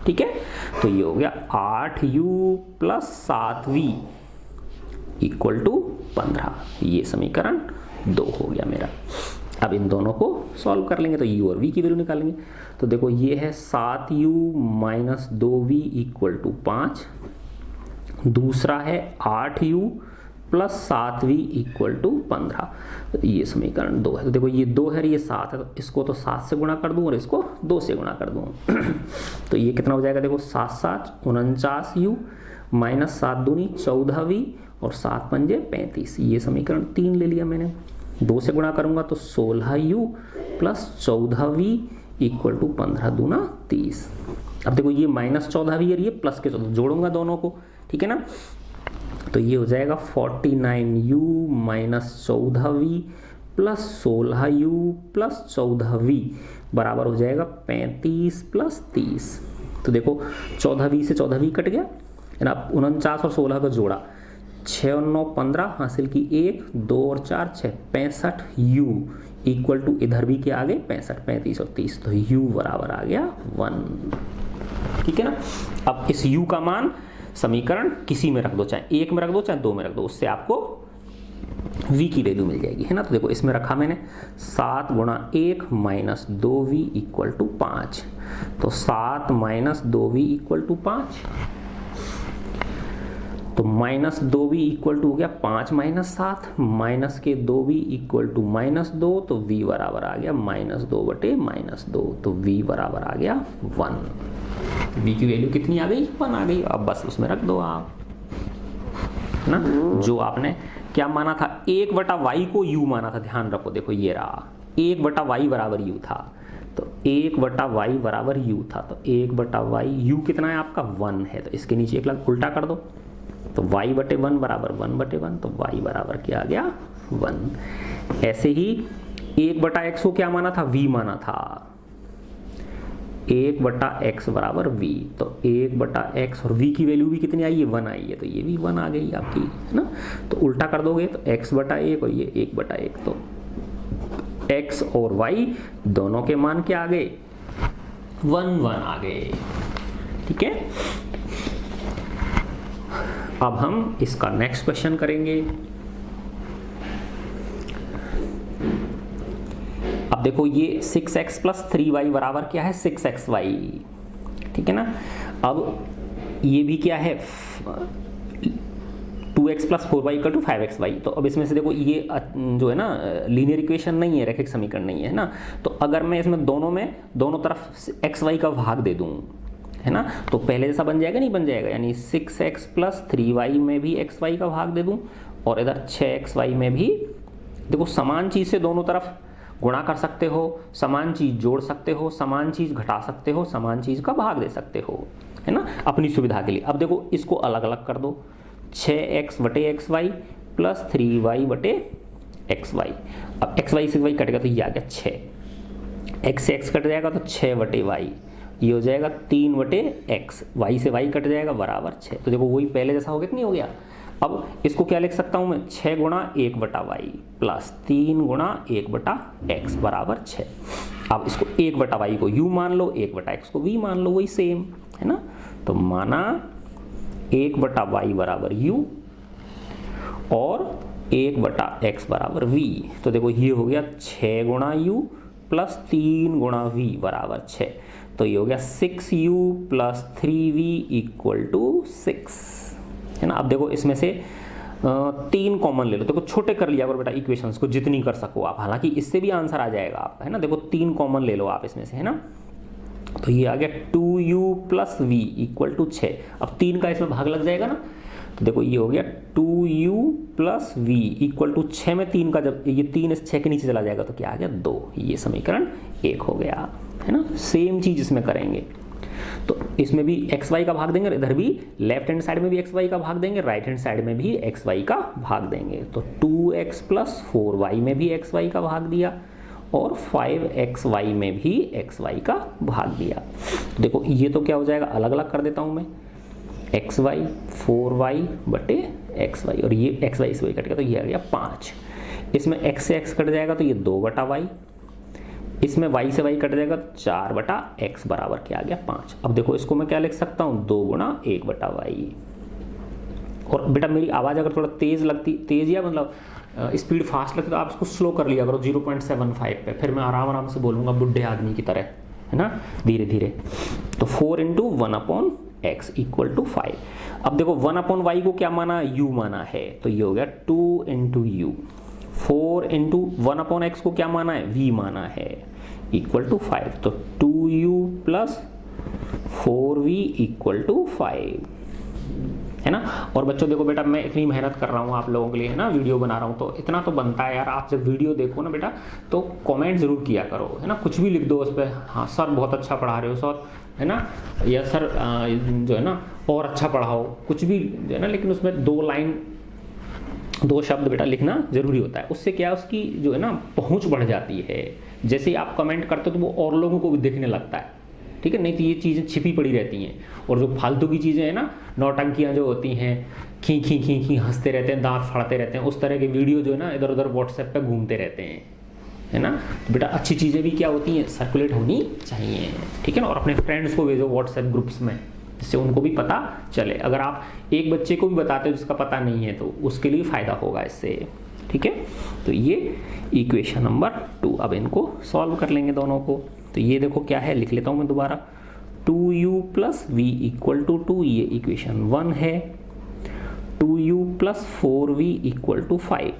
ठीक है, तो ये हो गया 8u plus 7v equal to 15। ये समीकरण 2 हो गया मेरा। अब इन दोनों को सॉल्व कर लेंगे तो u और v की वैल्यू निकालेंगे। तो देखो ये है 7u minus 2v equal to 5, दूसरा है 8u plus 7v equal to 15। तो ये समीकरण 2 है। तो देखो ये 2 है, ये 7 है, तो इसको तो 7 से गुणा कर दूं और इसको 2 से गुणा कर दूं। तो ये कितना हो जाएगा, देखो 7 7 49u माइनस 7 दूनी 14v और 7 पंजे 35। ये समीकरण 3 ले लिया मैंने। 2 से गुणा करूंगा तो 16u plus 14v equal to 15 दूना 30। अब देखो ये माइनस 14v और ये प्लस के 14, जोड़ूंगा दोनों को, ठीक है ना। तो ये हो जाएगा 49u minus 14v plus 16u plus 14v बराबर हो जाएगा 35 प्लस 30। तो देखो 14v से 14v कट गया, 49 और 16 का जोड़ा, 6 और 9 15, हासिल की 1 2 और 4 6, 65u इक्वल टू इधर भी क्या आ गए 65, 35 और 30, तो u बराबर आ गया 1। ठीक है ना। अब इस u का मान समीकरण किसी में रख दो, चाहे 1 में रख दो चाहे 2 में रख दो, उससे आपको v की वैल्यू मिल जाएगी, है ना। तो देखो इसमें रखा मैंने 7 गुणा 1 माइनस 2v इक्वल टू 5, तो 7 माइनस 2v इक्वल टू 5, तो माइनस 2v इक्वल टू हो गया 5 माइनस 7, माइनस के 2v इक्वल टू माइनस 2, तो v बराबर आ गया माइनस 2 बटे माइनस 2, तो v बराबर आ गया 1। v की वैल्यू कितनी आ गई, 1 आ गई। अब बस उसमें रख दो आप, है ना। जो आपने क्या माना था, 1 बटा वाई को u माना था, ध्यान रखो। देखो ये रहा 1 बटा वाई बराबर u था, तो 1 बटा वाई बराबर u था, तो 1 बटा वाई u कितना है आपका 1 है, तो इसके नीचे एक लाख उल्टा कर दो, तो y बटे 1 बराबर 1 बटे 1, तो y बराबर क्या आ गया 1। ऐसे ही 1 बटा x को क्या माना था, v माना था, 1 बटा x बराबर v, तो 1 बटा x और v की वैल्यू भी कितनी आई है, 1 आई है, तो ये भी 1 आ गई आपकी, है ना। तो उल्टा कर दोगे तो x बटा 1 और ये 1 बटा 1, तो x और y दोनों के मान क्या आ गए, 1 1 आ गए। ठीक है, अब हम इसका नेक्स्ट क्वेश्चन करेंगे। अब देखो ये 6x प्लस 3y बराबर क्या है, 6xy। ठीक है ना। अब ये भी क्या है, 2x plus 4y equal to 5xy। तो अब इसमें से देखो ये जो है ना लीनियर इक्वेशन नहीं है, रैखिक समीकरण नहीं है ना। तो अगर मैं इसमें दोनों तरफ xy का भाग दे दूँ है ना, तो पहले जैसा बन जाएगा, नहीं बन जाएगा, यानी 6x प्लस 3y में भी xy का भाग दे दूँ और इधर 6xy में भी देखो समान चीज़ से दोनों तरफ गुणा कर सकते हो, समान चीज़ जोड़ सकते हो, समान चीज़ घटा सकते हो, समान चीज़ का भाग दे सकते हो, है ना, अपनी सुविधा के लिए। अब देखो इसको अलग अलग कर दो, 6x बटे XY प्लस 3y बटे XY। अब XY से y कटेगा तो ये आ गया 6, x से x कट जाएगा तो 6 बटे y, ये हो जाएगा 3 बटे x, y से y कट जाएगा बराबर 6। तो देखो वही पहले जैसा हो गया कि नहीं हो गया। अब इसको क्या लिख सकता हूँ मैं, 6 गुणा 1 बटा वाई प्लस 3 गुणा 1 बटा एक्स बराबर 6। अब इसको 1 बटा वाई को u मान लो, 1 बटा एक्स को v मान लो, वही सेम है ना। तो माना 1 बटा वाई बराबर u और 1 बटा एक्स बराबर v। तो देखो ये हो गया 6 गुणा u प्लस 3 गुणा v बराबर 6। तो ये हो गया 6u plus 3v equal to 6, है ना। अब देखो इसमें से 3 कॉमन ले लो, देखो छोटे कर लिया करो बेटा इक्वेशंस को जितनी कर सको आप, हालांकि इससे भी आंसर आ जाएगा आपका, है ना। देखो 3 कॉमन ले लो आप इसमें से, है ना। तो ये आ गया 2u plus v equal to 6। अब 3 का इसमें भाग लग जाएगा ना, तो देखो ये हो गया 2u plus v equal to 6 में 3 का जब ये 3 इस 6 के नीचे चला जाएगा तो क्या आ गया 2। ये समीकरण 1 हो गया, है ना। सेम चीज इसमें करेंगे, तो इसमें भी xy का भाग देंगे, इधर भी लेफ्ट हैंड साइड में भी xy का भाग देंगे, राइट हैंड साइड में भी xy का भाग देंगे। तो 2x प्लस 4y में भी xy का भाग दिया और 5xy में भी xy का भाग दिया। देखो ये तो क्या हो जाएगा, अलग अलग कर देता हूं मैं, xy 4y बटे xy और ये xy से y कट गया तो ये आ गया 5। इसमें x से x कट जाएगा तो ये 2 बटा y, इसमें y से y कट जाएगा तो 4 बटा x बराबर क्या आ गया 5। अब देखो इसको मैं क्या लिख सकता हूँ, 2 गुणा 1 बटा y। और बेटा मेरी आवाज़ अगर थोड़ा तेज़ लगती, तेज़ या मतलब स्पीड फास्ट लगती तो आप इसको स्लो कर लिया करो 0.75 पे, फिर मैं आराम आराम से बोलूँगा बुढ़े आदमी की तरह, है ना, धीरे धीरे। तो 4 इंटू 1/x इक्वल टू 5। अब देखो 1/y को क्या माना, u माना है, तो ये हो गया 2 इंटू यू। 4 इंटू 1/x को क्या माना है, v माना है, इक्वल टू 5। तो 2u plus 4v equal to 5, है ना। और बच्चों देखो बेटा मैं इतनी मेहनत कर रहा हूँ आप लोगों के लिए, है ना, वीडियो बना रहा हूँ, तो इतना तो बनता है यार, आप जब वीडियो देखो ना बेटा तो कमेंट जरूर किया करो, है ना, कुछ भी लिख दो उस पर, हाँ सर बहुत अच्छा पढ़ा रहे हो सर, है ना, या सर जो है ना और अच्छा पढ़ाओ, कुछ भी जो है ना, लेकिन उसमें 2 लाइन 2 शब्द बेटा लिखना जरूरी होता है। उससे क्या उसकी जो है ना पहुँच बढ़ जाती है, जैसे ही आप कमेंट करते हो तो वो और लोगों को भी दिखने लगता है, ठीक है। नहीं तो ये चीज़ें छिपी पड़ी रहती हैं, और जो फालतू की चीज़ें हैं ना, नौटंकियाँ जो होती हैं, खी खी खी खी हंसते रहते हैं, दांत फाड़ते रहते हैं, उस तरह के वीडियो जो है ना इधर उधर व्हाट्सएप पे घूमते रहते हैं, है ना। तो बेटा अच्छी चीज़ें भी क्या होती हैं, सर्कुलेट होनी चाहिए, ठीक है ना। और अपने फ्रेंड्स को भेजो व्हाट्सएप ग्रुप्स में, जिससे उनको भी पता चले। अगर आप एक बच्चे को भी बताते हो जिसका पता नहीं है तो उसके लिए फ़ायदा होगा इससे, ठीक है। तो ये इक्वेशन नंबर 2। अब इनको सॉल्व कर लेंगे दोनों को। तो ये देखो क्या है, लिख लेता हूँ मैं दोबारा, 2u plus v equal to 2, ये इक्वेशन 1 है। 2u plus 4v equal to 5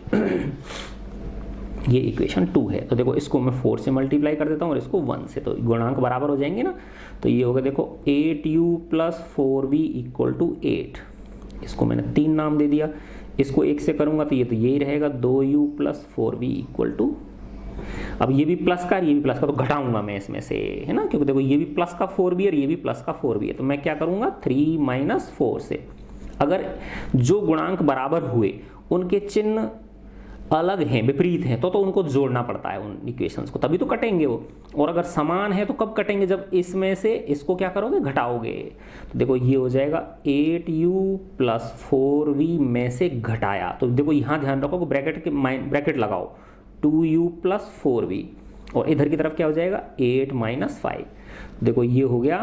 ये इक्वेशन 2 है। तो देखो इसको मैं 4 से मल्टीप्लाई कर देता हूँ और इसको 1 से, तो गुणांक बराबर हो जाएंगे ना। तो ये होगा देखो 8u plus 4v equal to 8, इसको मैंने 3 नाम दे दिया। इसको 1 से करूँगा तो ये यही रहेगा 2u plus 4v equal to, अब ये भी प्लस का ये भी प्लस का, तो घटाऊंगा मैं इसमें से, है ना, क्योंकि देखो ये भी प्लस का 4b और ये भी प्लस का 4b है, तो मैं क्या करूंगा 3 माइनस 4 से। अगर जो गुणांक बराबर हुए उनके चिन्ह अलग हैं, विपरीत हैं, तो उनको जोड़ना पड़ता है उन इक्वेशंस को, तभी तो कटेंगे वो। और अगर समान है तो कब कटेंगे, जब इसमें से इसको क्या करोगे, घटाओगे। तो देखो ये हो जाएगा 8u प्लस 4v में से घटाया, तो देखो यहाँ ध्यान रखो ब्रैकेट लगाओ, 2u प्लस 4v, और इधर की तरफ क्या हो जाएगा 8 माइनस 5। देखो ये हो गया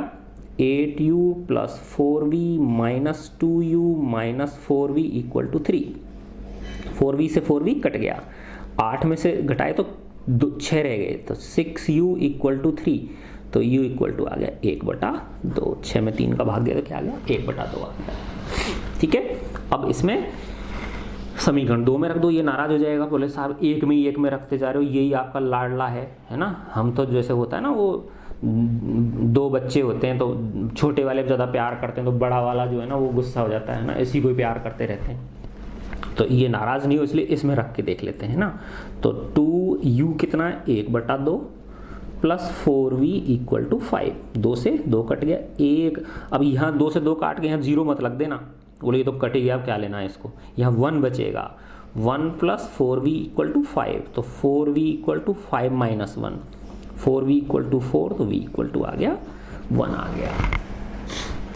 8u plus 4v minus 2u minus 4v equal to 3। 4v से 4v कट गया, 8 में से घटाए तो 6 रह गए, तो 6u इक्वल टू 3। तो u इक्वल टू आ गया 1/2, 6 में 3 का भाग दिया तो क्या आ गया 1/2 आ गया, ठीक है। अब इसमें समीकरण 2 में रख दो, ये नाराज हो जाएगा, बोले साहब एक में रखते जा रहे हो, यही आपका लाडला है ना। हम तो जैसे होता है ना, वो दो बच्चे होते हैं तो छोटे वाले ज़्यादा प्यार करते हैं तो बड़ा वाला जो है ना वो गुस्सा हो जाता है ना, इसी को प्यार करते रहते हैं। तो ये नाराज नहीं हो इसलिए इसमें रख के देख लेते हैं ना। तो 2u कितना है 1/2 प्लस 4v इक्वल टू 5, 2 से 2 कट गया 1। अब यहाँ 2 से 2 काट के यहाँ 0 मत लग देना, बोले ये तो कट गया, अब क्या लेना है इसको, यहाँ 1 बचेगा। 1 प्लस 4v इक्वल टू 5, तो 4v equal to 5 minus 1, 4v equal to 4, तो v इक्वल टू आ गया 1 आ गया।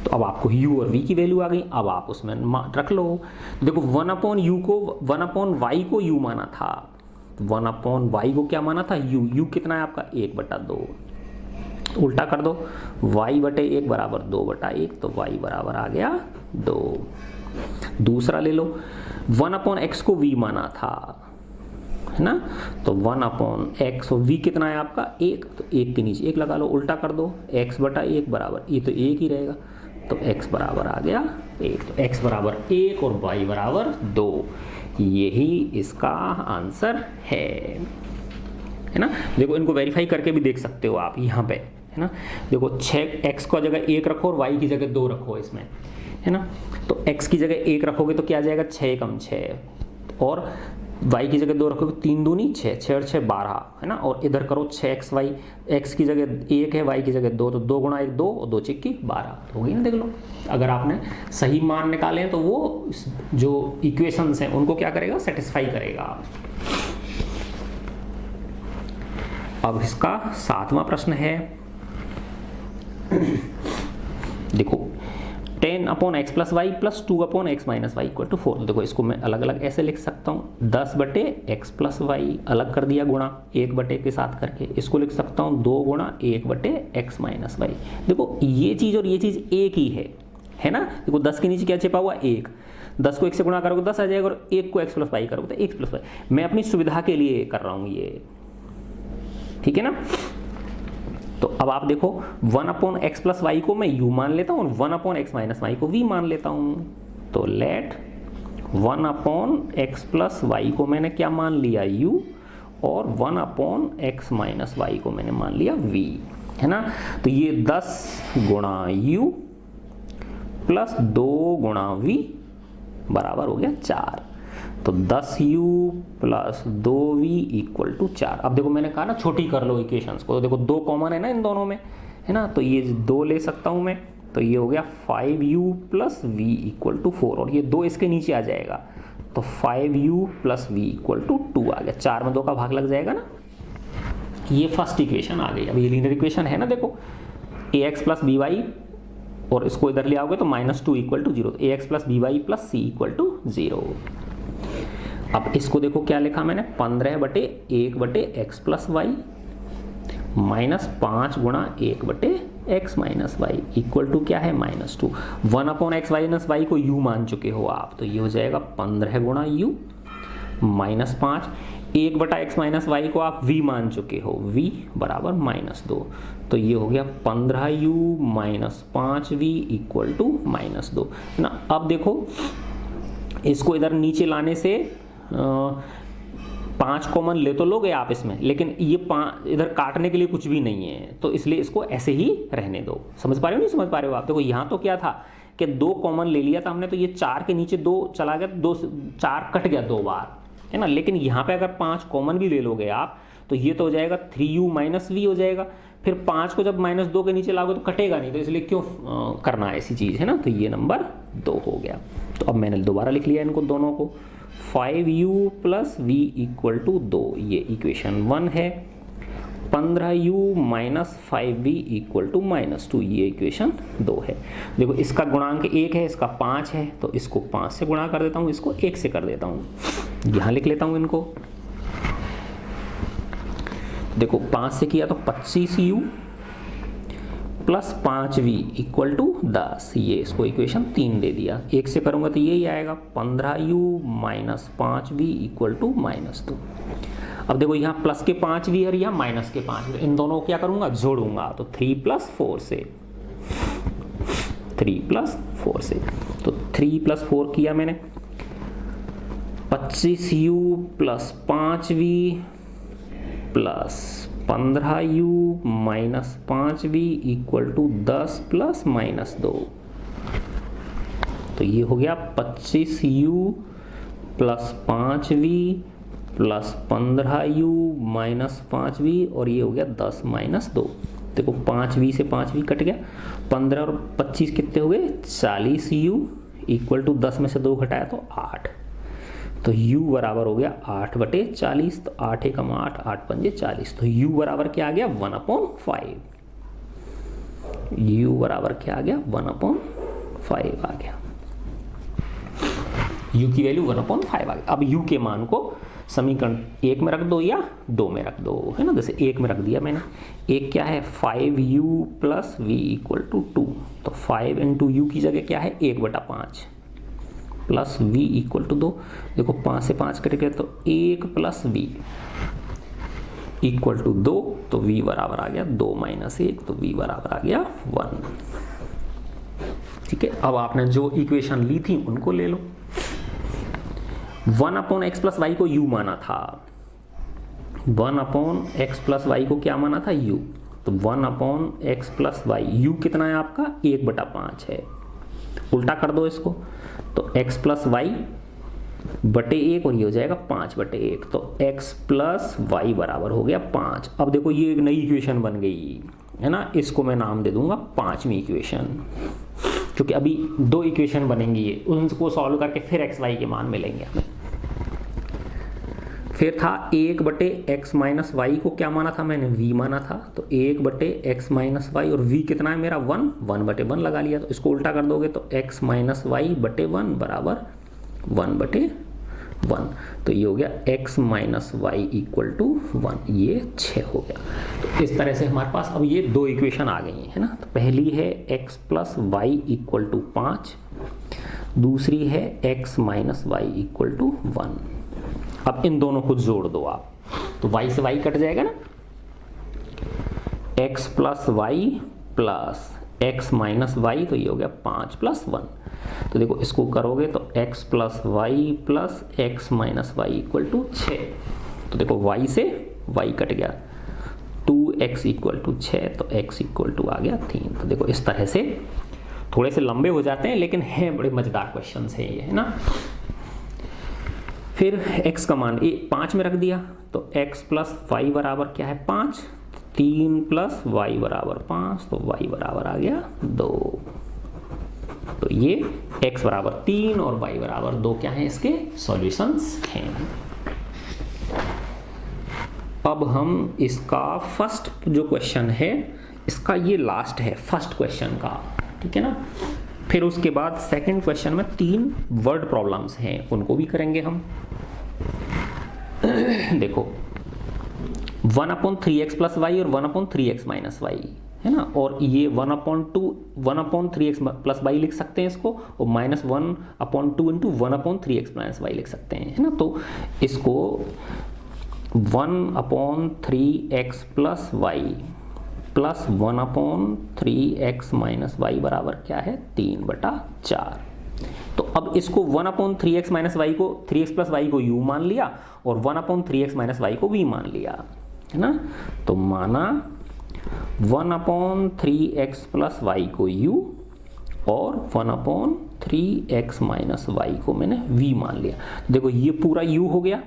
तो अब आपको u और v की वैल्यू आ गई, अब आप उसमें रख लो। देखो 1/u को 1/y को u माना था, 1/y को क्या माना था u कितना है आपका 1/2, उल्टा कर दो, y/1 बराबर 2/1, तो y बराबर आ गया 2। दूसरा ले लो, 1/x को v माना था, है ना, तो 1/x और v कितना है आपका 1, तो 1 के नीचे 1 लगा लो, उल्टा कर दो, x/1 बराबर, ये तो 1 ही रहेगा, तो x बराबर आ गया 1, तो x बराबर 1 और y बराबर 2, यही इसका आंसर है ना। देखो इनको वेरीफाई करके भी देख सकते हो आप यहाँ पे, है ना। देखो 6x को जगह 1 रखो और y की जगह 2 रखो इसमें, है ना। तो x की जगह 1 रखोगे तो क्या आ जाएगा 6 कम 6, और y की जगह 2 रखोगे 3 दूनी 6, 6 और 6 12, है ना। और इधर करो 6xy, x की जगह 1 है, y की जगह 2, तो 2 गुणा 1 2 और 2 चिक्की 12 हो गई ना। देख लो अगर आपने सही मान निकाले तो वो जो इक्वेशंस हैं उनको क्या करेगा, सेटिस्फाई करेगा। अब इसका 7वां प्रश्न है, देखो 10/x plus y plus 2/x minus y equal to 4। तो देखो इसको मैं अलग अलग ऐसे लिख सकता हूँ, 10/x प्लस वाई अलग कर दिया गुणा 1/, के साथ करके इसको लिख सकता हूँ 2 गुणा 1/x माइनस वाई। देखो ये चीज़ और ये चीज़ एक ही है ना। देखो 10 के नीचे क्या छिपा हुआ 1, 10 को 1 से गुणा करोगे 10 आ जाएगा, और 1 को x प्लस वाई करोगे तो x प्लस वाई। मैं अपनी सुविधा के लिए कर रहा हूँ ये, ठीक है ना। तो अब आप देखो 1/x प्लस वाई को मैं u मान लेता हूँ और 1/x माइनस वाई को v मान लेता हूँ। तो लेट 1/x प्लस वाई को मैंने क्या मान लिया u, और 1/x माइनस वाई को मैंने मान लिया v, है ना। तो ये 10 गुणा u प्लस 2 गुणा v बराबर हो गया 4। तो 10u plus 2v equal to 4। अब देखो मैंने कहा ना छोटी कर लो इक्वेशंस को, तो देखो 2 कॉमन है ना इन दोनों में, है ना। तो ये 2 ले सकता हूँ मैं, तो ये हो गया 5u plus v equal to 4, और ये 2 इसके नीचे आ जाएगा, तो 5u plus v equal to 2 आ गया। 4 में 2 का भाग लग जाएगा ना। ये फर्स्ट इक्वेशन आ गई। अब ये लीनियर इक्वेशन है ना, देखो ax प्लस बी वाई, और इसको इधर ले आओगे तो -2 equal to 0, ax plus b y plus c equal to 0। अब इसको देखो क्या लिखा मैंने, 15/1/x प्लस वाई माइनस 5 गुणा 1/x minus y equal to क्या है -2। 1/x माइनस वाई को u मान चुके हो आप, तो ये हो जाएगा 15 गुणा u minus 5। 1/x minus Y को आप v मान चुके हो, v बराबर -2, तो ये हो गया 15u minus 5v equal to -2, है ना। अब देखो इसको इधर नीचे लाने से 5 कॉमन ले तो लोगे आप इसमें, लेकिन ये 5 इधर काटने के लिए कुछ भी नहीं है, तो इसलिए इसको ऐसे ही रहने दो। समझ पा रहे हो नहीं समझ पा रहे हो आप। देखो यहाँ तो क्या था कि 2 कॉमन ले लिया था हमने, तो ये 4 के नीचे 2 चला गया, 2 4 कट गया 2 बार, है ना। लेकिन यहाँ पे अगर 5 कॉमन भी ले लोगे आप, तो ये तो हो जाएगा 3u माइनस v हो जाएगा। फिर 5 को जब -2 के नीचे लागो तो कटेगा नहीं, तो इसलिए क्यों करना है ऐसी चीज़, है ना। तो ये नंबर 2 हो गया। तो अब मैंने दोबारा लिख लिया इनको दोनों को, 5u plus v equal to 2, ये इक्वेशन 1 है। 15u minus 5v equal to -2, ये इक्वेशन 2 है। देखो इसका गुणांक 1 है, इसका 5 है, तो इसको 5 से गुणा कर देता हूँ, इसको 1 से कर देता हूँ। यहाँ लिख लेता हूँ इनको, देखो 5 से किया तो 25u plus 5v equal to 10, ये इसको इक्वेशन 3 दे दिया। 1 से करूँगा तो यही आएगा 15u minus 5v equal to -2। अब देखो यहाँ प्लस के 5v और यहाँ माइनस के 5v, इन दोनों को क्या करूँगा जोड़ूंगा, तो 3 + 4 से, 3 + 4 से, तो 3 + 4 किया मैंने, 25u plus 5v plus 15u minus 5v equal to 10 plus minus 2। तो ये हो गया 25u plus 5v plus 15u minus 5v और ये हो गया 10 माइनस 2। देखो 5v से 5v कट गया, 15 और 25 कितने हो गए 40u इक्वल टू 10 में से 2 घटाया तो 8। तो u बराबर हो गया 8/40। तो 8 एकम 8, 8 पंजे 40। तो u बराबर क्या आ गया 1/5। u बराबर क्या आ गया 1/5 आ गया। u की वैल्यू 1/5 आ गई। अब u के मान को समीकरण 1 में रख दो या 2 में रख दो, है ना। जैसे 1 में रख दिया मैंने, एक क्या है 5u plus v equal to 2। तो 5 इंटू यू की जगह क्या है 1/5 प्लस v इक्वल टू 2। देखो 5 से 5 कट गया तो 1 प्लस v इक्वल टू 2। तो v बराबर आ गया 2 माइनस 1। तो v बराबर आ गया 1। ठीक है, अब आपने जो इक्वेशन ली थी उनको ले लो। 1/x प्लस वाई को u माना था, 1/x प्लस वाई को क्या माना था u। तो 1/x प्लस वाई, u कितना है आपका 1/5 है। उल्टा कर दो इसको, तो x प्लस वाई बटे 1 और ये हो जाएगा 5/1। तो x प्लस वाई बराबर हो गया 5। अब देखो ये एक नई इक्वेशन बन गई है ना, इसको मैं नाम दे दूंगा 5वीं इक्वेशन, क्योंकि अभी 2 इक्वेशन बनेंगी ये, उनको सॉल्व करके फिर एक्स वाई के मान मिलेंगे हमें। फिर था 1/x माइनस वाई को क्या माना था मैंने v माना था। तो 1/x माइनस वाई और v कितना है मेरा 1, 1/1 लगा लिया। तो इसको उल्टा कर दोगे तो x माइनस वाई बटे 1 बराबर 1/1। तो ये हो गया x minus y equal to 1, ये 6 हो गया। तो इस तरह से हमारे पास अब ये 2 इक्वेशन आ गई है ना। तो पहली है x plus y equal to 5, दूसरी है x minus y equal to 1। अब इन दोनों को जोड़ दो आप, तो y से y कट जाएगा ना, x plus y plus x minus y. तो ये हो गया 5 प्लस 1। तो देखो इसको करोगे तो x plus y plus x minus y equal to 6। तो देखो y से y कट गया, 2x इक्वल टू 6। तो x इक्वल टू आ गया 3। तो देखो इस तरह से थोड़े से लंबे हो जाते हैं लेकिन हैं बड़े मजेदार क्वेश्चन है ये, है ना। फिर x का मान 5 में रख दिया, तो x प्लस वाई बराबर क्या है 5, 3 प्लस वाई बराबर 5। तो y बराबर आ गया 2। तो ये x बराबर 3 और y बराबर 2 क्या है इसके सॉल्यूशंस हैं। अब हम इसका फर्स्ट जो क्वेश्चन है इसका ये लास्ट है फर्स्ट क्वेश्चन का, ठीक है ना। फिर उसके बाद सेकंड क्वेश्चन में 3 वर्ड प्रॉब्लम्स हैं, उनको भी करेंगे हम। देखो 1/3x प्लस वाई और 1/3x माइनस वाई, है ना। और ये 1/3x प्लस वाई लिख सकते हैं इसको, और -1/2 इंटू 1/3x माइनस वाई लिख सकते हैं, है ना। तो इसको 1/3x plus y plus 1/3x minus y बराबर क्या है 3/4। तो अब इसको 1/3x माइनस वाई को 3x प्लस वाई को u मान लिया और 1/3x माइनस वाई को v मान लिया, है ना। तो माना 1/3x प्लस वाई को u और 1/3x माइनस वाई को मैंने v मान लिया। देखो ये पूरा u हो गया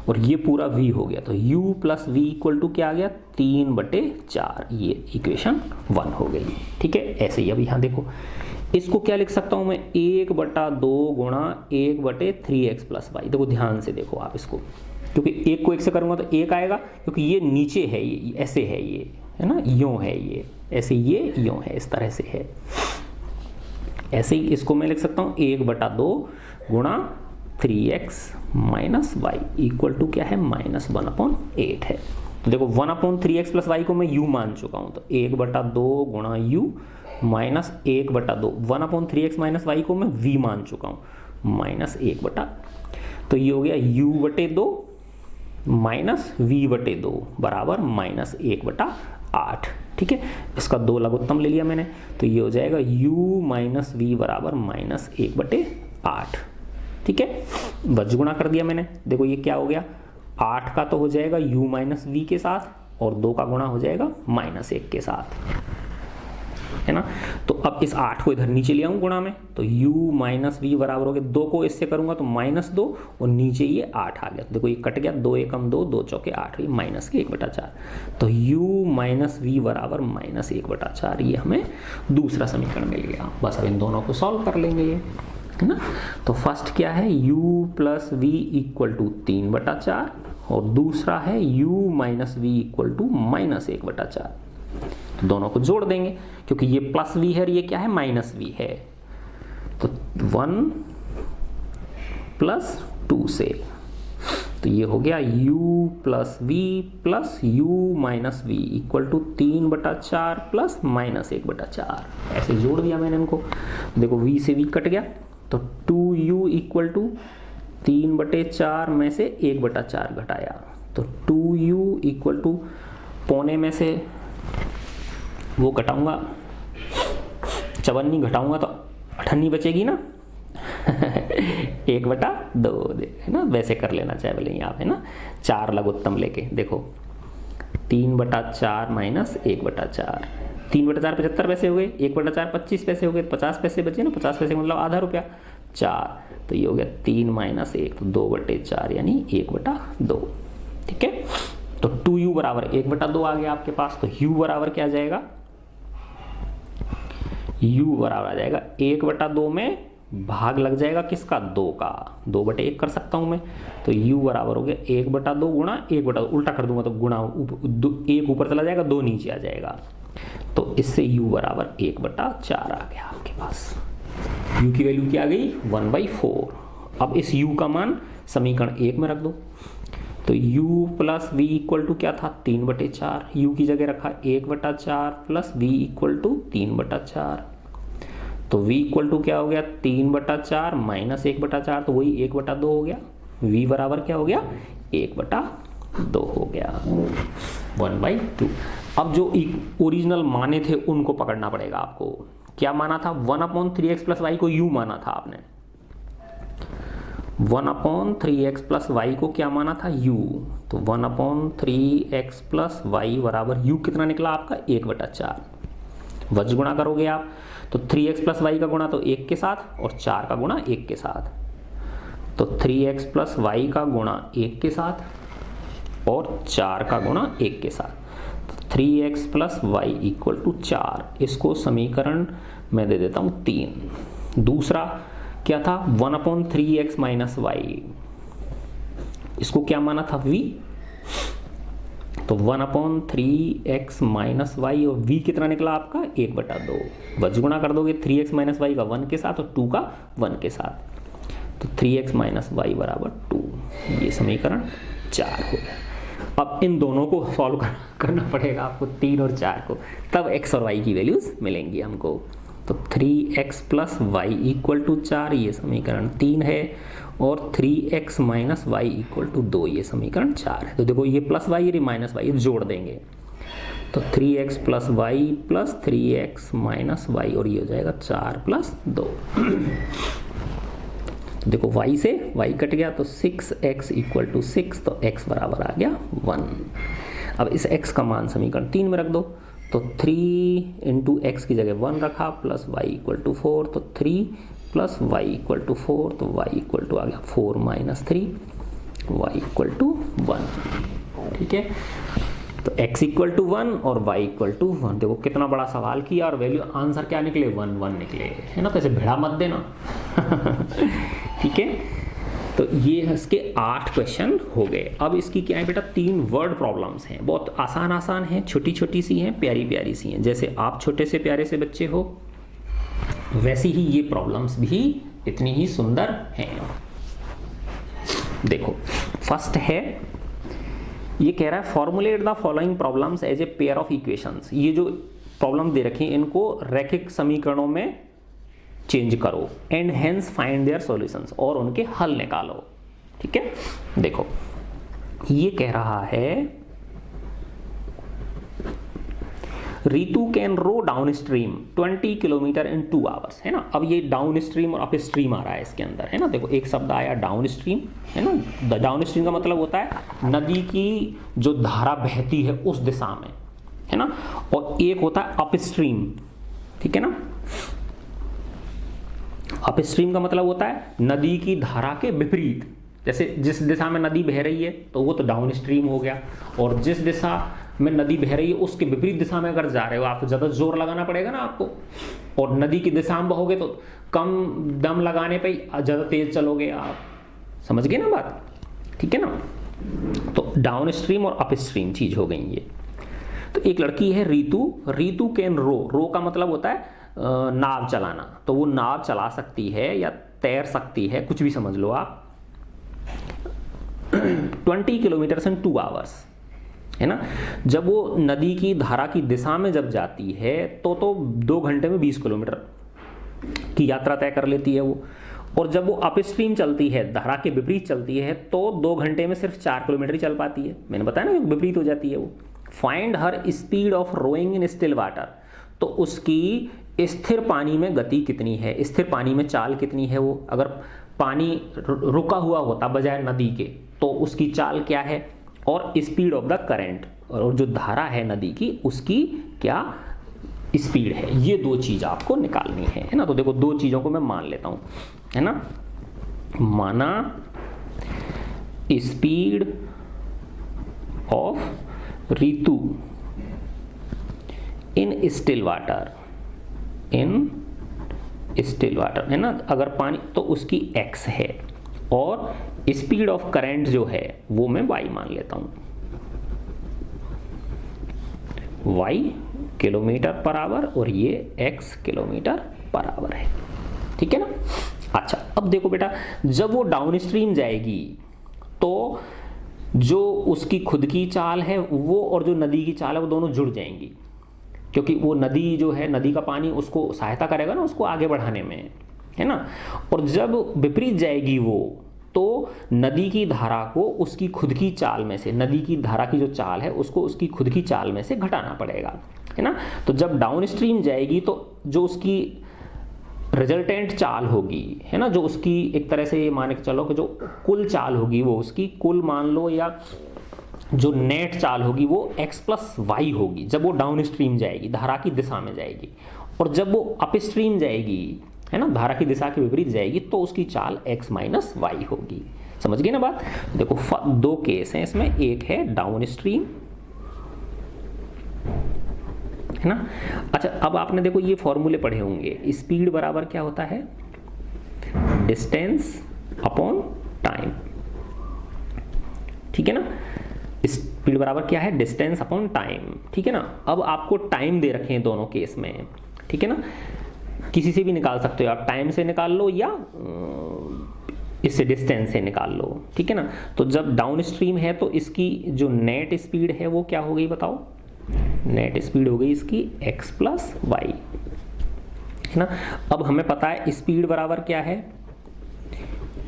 और ये पूरा v हो गया। तो u plus v equal to क्या आ गया 3/4। ये इक्वेशन 1 हो गई, ठीक है। ऐसे ही अब यहाँ देखो इसको क्या लिख सकता हूँ मैं 1/2 गुणा 1/3x प्लस वाई। देखो ध्यान से देखो आप इसको, क्योंकि 1 को 1 से करूँगा तो 1 आएगा, क्योंकि ये नीचे है, ये ऐसे है, ये है ना, यूँ है, ये ऐसे, ये यूँ है, इस तरह से है। ऐसे ही इसको मैं लिख सकता हूँ 1/2 गुणा 3x minus y equal to क्या है -1/8 है। तो देखो 1/3x प्लस वाई को मैं u मान चुका हूँ, तो 1/2 गुणा u minus 1/2। 1/3x minus Y को मैं v मान चुका हूँ -1/। तो ये हो गया u/2 माइनस v/2 बराबर -1/8, ठीक है। इसका 2 लघुत्तम ले लिया मैंने, तो ये हो जाएगा u माइनस v बराबर -1/8। ठीक है, वज्र गुणा कर दिया मैंने। देखो ये क्या हो गया, 8 का तो हो जाएगा u माइनस वी के साथ और 2 का गुणा हो जाएगा -1 के साथ, है ना। तो अब इस 8 को इधर नीचे ले आऊँ गुणा में, तो u माइनस वी बराबर हो गया, 2 को इससे करूंगा तो -2 और नीचे ये 8 आ गया। तो देखो ये कट गया, 2 एकम 2, 2 चौके 8, ये माइनस के 1/4। तो u माइनस वी बराबर -1/4, ये हमें दूसरा समीकरण मिल गया। बस अब इन दोनों को सॉल्व कर लेंगे ये, है ना। तो फर्स्ट क्या है, u plus v equal to 3/4 और दूसरा है u minus v equal to -1/4। तो दोनों को जोड़ देंगे क्योंकि ये प्लस वी है और ये क्या है, माइनस वी है। तो 1 प्लस 2 से, तो ये हो गया u plus v plus u minus v equal to 3/4 plus -1/4। ऐसे जोड़ दिया मैंने इनको। देखो v से v कट गया, तो 2u इक्वल टू 3/4 में से 1/4 घटाया, तो 2u इक्वल टू पौने में से वो घटाऊंगा, 54 घटाऊंगा तो 98 बचेगी ना 1/2 है ना, वैसे कर लेना चाहे बोले आप, है ना। 4 लघुत्तम लेके देखो 3/4 माइनस 1/4, 3/4 75 पैसे हो गए, 1/4 25 पैसे हो गए, 50 पैसे बचे ना, 50 पैसे मतलब आधा रुपया, 4, तो ये हो गया 3 माइनस 1, तो 2/4 यानी 1/2, ठीक है। तो 2u बराबर 1/2 आ गया आपके पास। तो u बराबर क्या आ जाएगा, u बराबर आ जाएगा 1/2 में भाग लग जाएगा किसका, 2 का, 2/1 कर सकता हूं मैं। तो u बराबर हो गया 1/2 गुणा 1/2, उल्टा कर दूंगा तो गुणा 1 ऊपर चला जाएगा, 2 नीचे आ जाएगा। तो इससे u बराबर 1/4 आ गया आपके पास। u की वैल्यू क्या आ गई, 1/4। अब इस u का मान समीकरण 1 में रख दो। तो u plus v equal to क्या था, 3/4, u की जगह रखा 1/4 प्लस v इक्वल टू 3/4। तो v इक्वल टू क्या हो गया, 3/4 माइनस 1/4, तो वही 1/2 हो गया। v बराबर क्या हो गया, 1/2 हो गया, 1/2। अब जो ओरिजिनल माने थे उनको पकड़ना पड़ेगा आपको। क्या माना था, 1/3x प्लस वाई को u माना था आपने, 1/3x प्लस वाई को क्या माना था, u। तो 1/3x प्लस वाई बराबर u कितना निकला आपका, 1/4। वज्र गुणा करोगे आप तो 3x प्लस वाई का गुणा तो 1 के साथ और 4 का गुणा 1 के साथ, तो 3x प्लस वाई का गुणा 1 के साथ और 4 का गुणा 1 के साथ। तो 3x plus y equal to 4, इसको समीकरण मैं दे देता हूँ 3। दूसरा क्या था, 1/3x माइनस वाई, इसको क्या माना था, v। तो 1/3x माइनस वाई और v कितना निकला आपका, 1/2। वज्र गुणा कर दोगे 3x माइनस वाई का 1 के साथ और 2 का 1 के साथ, तो 3x माइनस वाई बराबर 2। ये समीकरण 4 हो गया। अब इन दोनों को सॉल्व करना पड़ेगा आपको, 3 और 4 को, तब x और y की वैल्यूज मिलेंगी हमको। तो 3x plus y equal to 4, ये समीकरण 3 है, और 3x minus y equal to 2, ये समीकरण 4 है। तो देखो ये प्लस वाई और माइनस वाई जोड़ देंगे, तो 3x plus y plus 3x minus y, और ये हो जाएगा 4 प्लस 2। तो देखो y से y कट गया, तो 6x इक्वल टू 6, तो x बराबर आ गया 1। अब इस x का मान समीकरण 3 में रख दो, तो 3 इंटू एक्स की जगह 1 रखा प्लस वाई इक्वल टू 4, तो 3 प्लस वाई इक्वल टू 4, तो वाई इक्वल टू आ गया 4 माइनस 3, वाई इक्वल टू 1, ठीक है। तो x इक्वल टू 1 और y इक्वल टू 1। देखो कितना बड़ा सवाल किया और वैल्यू आंसर क्या निकले, 1 1 निकले, है ना। तो ऐसे भिड़ा मत देना ठीक है। तो ये इसके 8 क्वेश्चन हो गए। अब इसकी क्या है बेटा, 3 वर्ड प्रॉब्लम्स हैं, बहुत आसान आसान हैं, छोटी छोटी सी हैं, प्यारी प्यारी सी हैं। जैसे आप छोटे से प्यारे से बच्चे हो, वैसे ही ये प्रॉब्लम्स भी इतनी ही सुंदर हैं। देखो फर्स्ट है, ये कह रहा है formulate the following problems as a pair of equations. ये जो प्रॉब्लम दे रखी है इनको रैखिक समीकरणों में चेंज करो, and hence find their solutions, और उनके हल निकालो, ठीक है। देखो ये कह रहा है Ritu can row downstream 20 kilometre in 2 hours, है ना। अब ये डाउन स्ट्रीम और अप स्ट्रीम आ रहा है इसके अंदर, है ना। देखो एक शब्द आया डाउन स्ट्रीम, है ना। डाउन स्ट्रीम का मतलब होता है नदी की जो धारा बहती है उस दिशा में, है ना। और एक होता है अप स्ट्रीम, ठीक है ना। अप स्ट्रीम का मतलब होता है नदी की धारा के विपरीत, जैसे जिस दिशा में नदी बह रही है तो वो तो डाउन स्ट्रीम हो गया, और जिस दिशा में नदी बह रही है उसके विपरीत दिशा में अगर जा रहे हो आपको ज़्यादा जोर लगाना पड़ेगा ना आपको, और नदी की दिशा में बहोगे तो कम दम लगाने पे ज़्यादा तेज चलोगे आप, समझ गए ना बात, ठीक है ना। तो डाउन स्ट्रीम और अप स्ट्रीम चीज़ हो गई ये। तो एक लड़की है रितु, रितु कैन रो का मतलब होता है नाव चलाना, तो वो नाव चला सकती है या तैर सकती है, कुछ भी समझ लो आप, 20 किलोमीटर इन 2 आवर्स, है ना। जब वो नदी की धारा की दिशा में जब जाती है तो 2 घंटे में 20 किलोमीटर की यात्रा तय कर लेती है वो, और जब वो अप स्ट्रीम चलती है, धारा के विपरीत चलती है, तो 2 घंटे में सिर्फ 4 किलोमीटर ही चल पाती है। मैंने बताया ना विपरीत हो जाती है वो। Find her speed of rowing in still water, तो उसकी स्थिर पानी में गति कितनी है, स्थिर पानी में चाल कितनी है वो। अगर पानी रुका हुआ होता बजाय नदी के तो उसकी चाल क्या है, और स्पीड ऑफ द करंट, और जो धारा है नदी की उसकी क्या स्पीड है। ये 2 चीज़ आपको निकालनी है ना। तो देखो 2 चीज़ों को मैं मान लेता हूँ, है ना। माना speed of Ritu in still water, in still water, है ना। अगर पानी तो उसकी x है, और स्पीड ऑफ करंट जो है वो मैं y मान लेता हूं, y किलोमीटर पर आवर और ये x किलोमीटर पर आवर है, ठीक है ना। अच्छा अब देखो बेटा, जब वो डाउन स्ट्रीम जाएगी तो जो उसकी खुद की चाल है वो और जो नदी की चाल है वो दोनों जुड़ जाएंगी, क्योंकि वो नदी जो है, नदी का पानी उसको सहायता करेगा ना उसको आगे बढ़ाने में, है ना। और जब विपरीत जाएगी वो, तो नदी की धारा को उसकी खुद की चाल में से, नदी की धारा की जो चाल है उसको उसकी खुद की चाल में से घटाना पड़ेगा, है ना। तो जब डाउन स्ट्रीम जाएगी तो जो उसकी रिजल्टेंट चाल होगी, है ना, जो उसकी एक तरह से मान के चलो कि जो कुल चाल होगी वो उसकी कुल मान लो, या जो नेट चाल होगी वो x प्लस वाई होगी जब वो डाउन स्ट्रीम जाएगी, धारा की दिशा में जाएगी। और जब वो अप स्ट्रीम जाएगी, है ना, धारा की दिशा के विपरीत जाएगी, तो उसकी चाल x माइनस वाई होगी। समझ गए ना बात। देखो 2 केस हैं इसमें, एक है डाउन स्ट्रीम, है ना। अच्छा अब आपने देखो ये फॉर्मूले पढ़े होंगे, स्पीड बराबर क्या होता है, डिस्टेंस अपॉन टाइम, ठीक है ना। स्पीड बराबर क्या है, डिस्टेंस अपॉन टाइम, ठीक है ना। अब आपको टाइम दे रखे हैं दोनों केस में, ठीक है ना। किसी से भी निकाल सकते हो आप, टाइम से निकाल लो या इससे डिस्टेंस से निकाल लो, ठीक है ना। तो जब डाउन स्ट्रीम है तो इसकी जो नेट स्पीड है वो क्या हो गई बताओ, नेट स्पीड हो गई इसकी x प्लस वाई, है ना। अब हमें पता है स्पीड बराबर क्या है,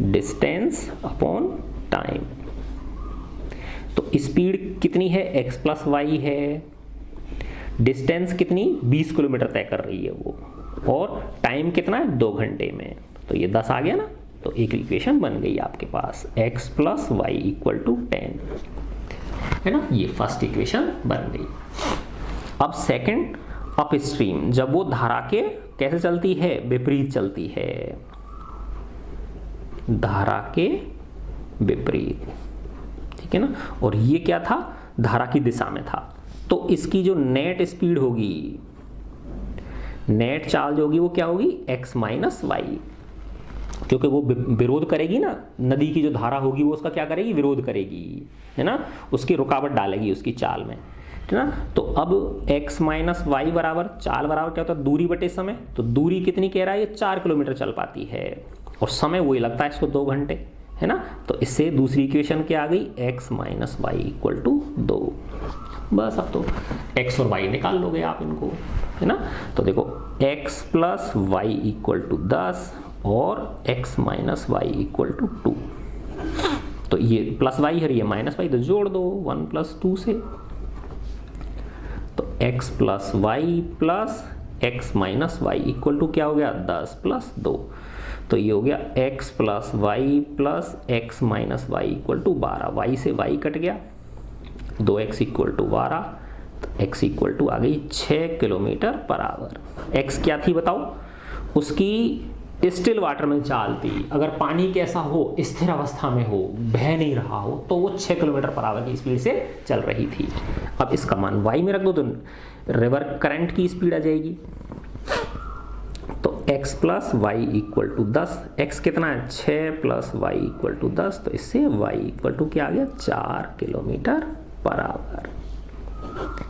डिस्टेंस अपॉन टाइम। तो स्पीड कितनी है, x प्लस वाई है, डिस्टेंस कितनी 20 किलोमीटर तय कर रही है वो, और टाइम कितना है 2 घंटे में, तो ये 10 आ गया ना। तो एक इक्वेशन बन गई आपके पास, x plus y equal to 10, है ना। ये फर्स्ट इक्वेशन बन गई। अब सेकंड, अप स्ट्रीम, जब वो धारा के कैसे चलती है, विपरीत चलती है, धारा के विपरीत, ठीक है ना। और ये क्या था, धारा की दिशा में था, तो इसकी जो नेट स्पीड होगी, नेट चाल जो होगी वो क्या होगी, x माइनस वाई, क्योंकि वो विरोध करेगी ना, नदी की जो धारा होगी वो उसका क्या करेगी, विरोध करेगी, है ना, उसकी रुकावट डालेगी उसकी चाल में, है ना। तो अब x माइनस वाई बराबर, चाल बराबर क्या होता है, दूरी बटे समय। तो दूरी कितनी कह रहा है, ये 4 किलोमीटर चल पाती है, और समय वही लगता है इसको 2 घंटे, है ना। तो इससे दूसरी इक्वेशन क्या आ गई, x minus y equal to 2। बस अब तो x और y निकाल लोगे आप इनको, है ना। तो देखो x plus y equal to 10 और x minus y equal to 2। तो ये प्लस वाई है, ये माइनस वाई, तो जोड़ दो 1 प्लस 2 से। तो x plus y plus x minus y equal to क्या हो गया 10 प्लस 2। तो ये हो गया x plus y plus x minus y equal to 12। Y से वाई कट गया, 2x इक्वल टू 12, तो x इक्वल टू आ गई 6 किलोमीटर पर आवर। x क्या थी बताओ? उसकी स्टिल वाटर में चाल थी। अगर पानी कैसा हो, स्थिर अवस्था में हो, बह नहीं रहा हो, तो वो 6 किलोमीटर पर आवर की स्पीड से चल रही थी। अब इसका मान y में रख दो तो रिवर करंट की स्पीड आ जाएगी। तो x plus y equal to 10, x कितना है 6 प्लस वाई इक्वल टू 10, तो इससे y इक्वल टू क्या आ गया 4 किलोमीटर पर आवर,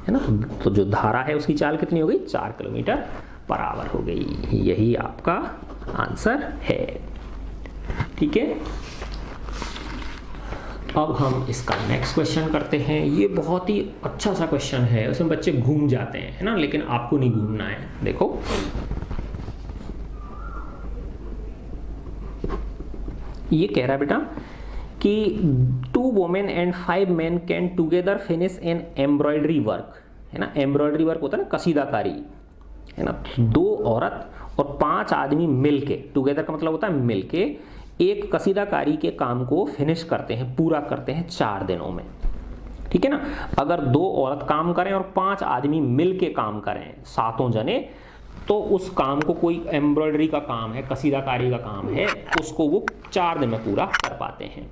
है ना। तो जो धारा है उसकी चाल कितनी हो गई 4 किलोमीटर पर आवर हो गई। यही आपका आंसर है। ठीक है, अब हम इसका नेक्स्ट क्वेश्चन करते हैं। ये बहुत ही अच्छा सा क्वेश्चन है, उसमें बच्चे घूम जाते हैं, है ना, लेकिन आपको नहीं घूमना है। देखो ये कह रहा है बेटा कि 2 women and 5 men can together finish an embroidery work, है ना। एम्ब्रॉयडरी वर्क होता है ना कसीदाकारी, है ना। 2 औरत और 5 आदमी मिलके, टुगेदर का मतलब होता है मिलके, एक कसीदाकारी के काम को फिनिश करते हैं, पूरा करते हैं 4 दिनों में। ठीक है ना। अगर 2 औरत काम करें और 5 आदमी मिलके काम करें, 7 जने, तो उस काम को, कोई एम्ब्रॉयडरी का काम है, कसीदाकारी का काम है, उसको वो 4 दिन में पूरा कर पाते हैं,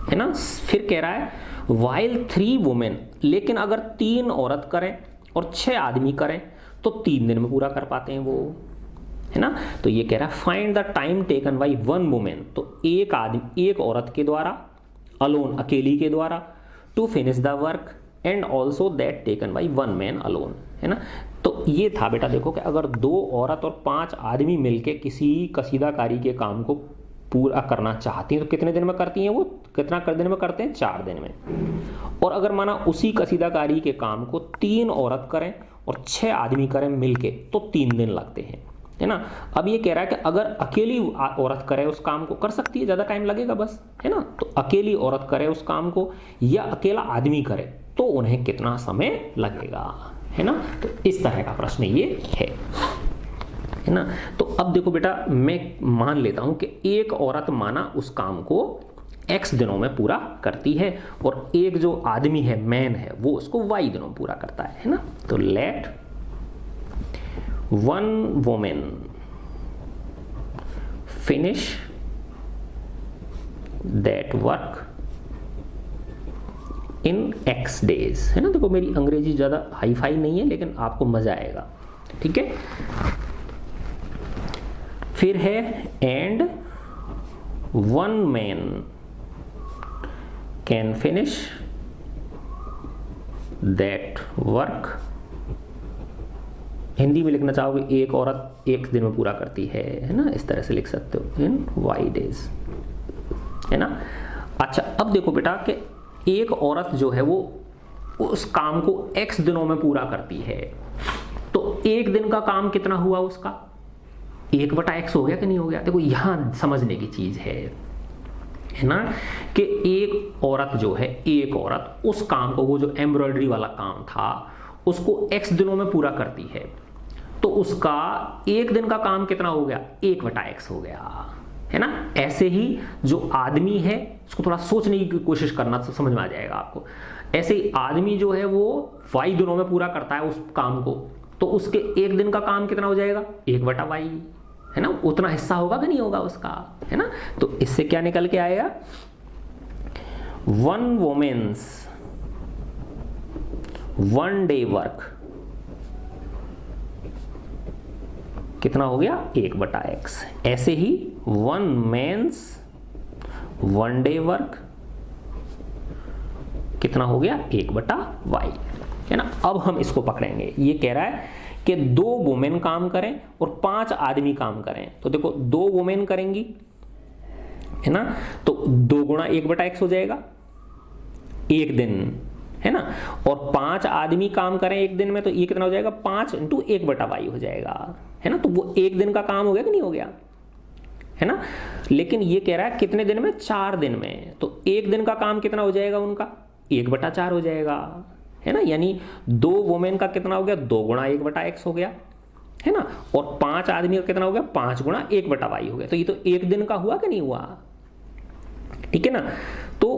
है ना। फिर कह रहा है वाइल 3 वुमेन, लेकिन अगर 3 औरत करें और 6 आदमी करें तो 3 दिन में पूरा कर पाते हैं वो, है ना। तो ये कह रहा है find the time taken by 1 women, तो एक आदमी, एक औरत के द्वारा, अलोन, अकेली के द्वारा, to finish the work and also that taken by 1 man alone, है ना। तो ये था बेटा, देखो कि अगर 2 औरत और 5 आदमी मिलके किसी कसीदाकारी के काम को पूरा करना चाहती हैं तो कितने दिन में करती हैं वो, कितना दिन में करते हैं 4 दिन में। और अगर माना उसी कसीदाकारी के काम को 3 औरत करें और 6 आदमी करें मिलके तो 3 दिन लगते हैं, है ना। अब ये कह रहा है कि अगर अकेली औरत करे उस काम को, कर सकती है, ज़्यादा टाइम लगेगा बस, है ना। तो अकेली औरत करे उस काम को या अकेला आदमी करे तो उन्हें कितना समय लगेगा, है ना। तो इस तरह का प्रश्न ये है ना। तो अब देखो बेटा, मैं मान लेता हूं कि एक औरत माना उस काम को x दिनों में पूरा करती है और एक जो आदमी है, मैन है, वो उसको y दिनों में पूरा करता है ना। तो let 1 women finish that work in x days, है ना। देखो मेरी अंग्रेजी ज़्यादा हाई फाई नहीं है, लेकिन आपको मज़ा आएगा, ठीक है। फिर है and 1 man can finish that work, Hindi में लिखना चाहोगे एक औरत 1 दिन में पूरा करती है ना, इस तरह से लिख सकते हो इन y डेज, है ना। अच्छा, अब देखो बेटा कि एक औरत जो है वो उस काम को x दिनों में पूरा करती है, तो 1 दिन का काम कितना हुआ उसका, 1/x हो गया कि नहीं हो गया। देखो यहां समझने की चीज है ना, कि एक औरत जो है, एक औरत उस काम को, वो जो एम्ब्रॉयडरी वाला काम था, उसको x दिनों में पूरा करती है, तो उसका 1 दिन का काम कितना हो गया, 1/x हो गया, है ना। ऐसे ही जो आदमी है, उसको थोड़ा सोचने की कोशिश करना तो समझ में आ जाएगा आपको। ऐसे ही आदमी जो है वो y दिनों में पूरा करता है उस काम को, तो उसके 1 दिन का काम कितना हो जाएगा, 1/y, है ना। उतना हिस्सा होगा कि नहीं होगा उसका, है ना। तो इससे क्या निकल के आएगा, 1 वुमेन्स 1 डे वर्क कितना हो गया, 1/x। ऐसे ही 1 मेंस 1 डे वर्क कितना हो गया, 1/y, है ना। अब हम इसको पकड़ेंगे। ये कह रहा है कि 2 वुमेन काम करें और 5 आदमी काम करें, तो देखो 2 वुमेन करेंगी, है ना, तो 2 गुणा 1/x हो जाएगा 1 दिन, है ना। और 5 आदमी काम करें 1 दिन में, तो ये कितना हो जाएगा, 5 × 1/y हो जाएगा, है ना। तो वो 1 दिन का काम हो गया कि नहीं हो गया, है ना। लेकिन ये कह रहा है कितने दिन में, 4 दिन में, तो 1 दिन का काम कितना हो जाएगा उनका, 1/4 हो जाएगा, है ना, यानी 2 वुमेन का कितना हो गया, 2 गुणा 1/x हो गया, है ना, और 5 आदमी का कितना हो गया, 5 गुणा 1/y हो गया। तो ये तो एक दिन का हुआ कि नहीं हुआ, ठीक है ना। तो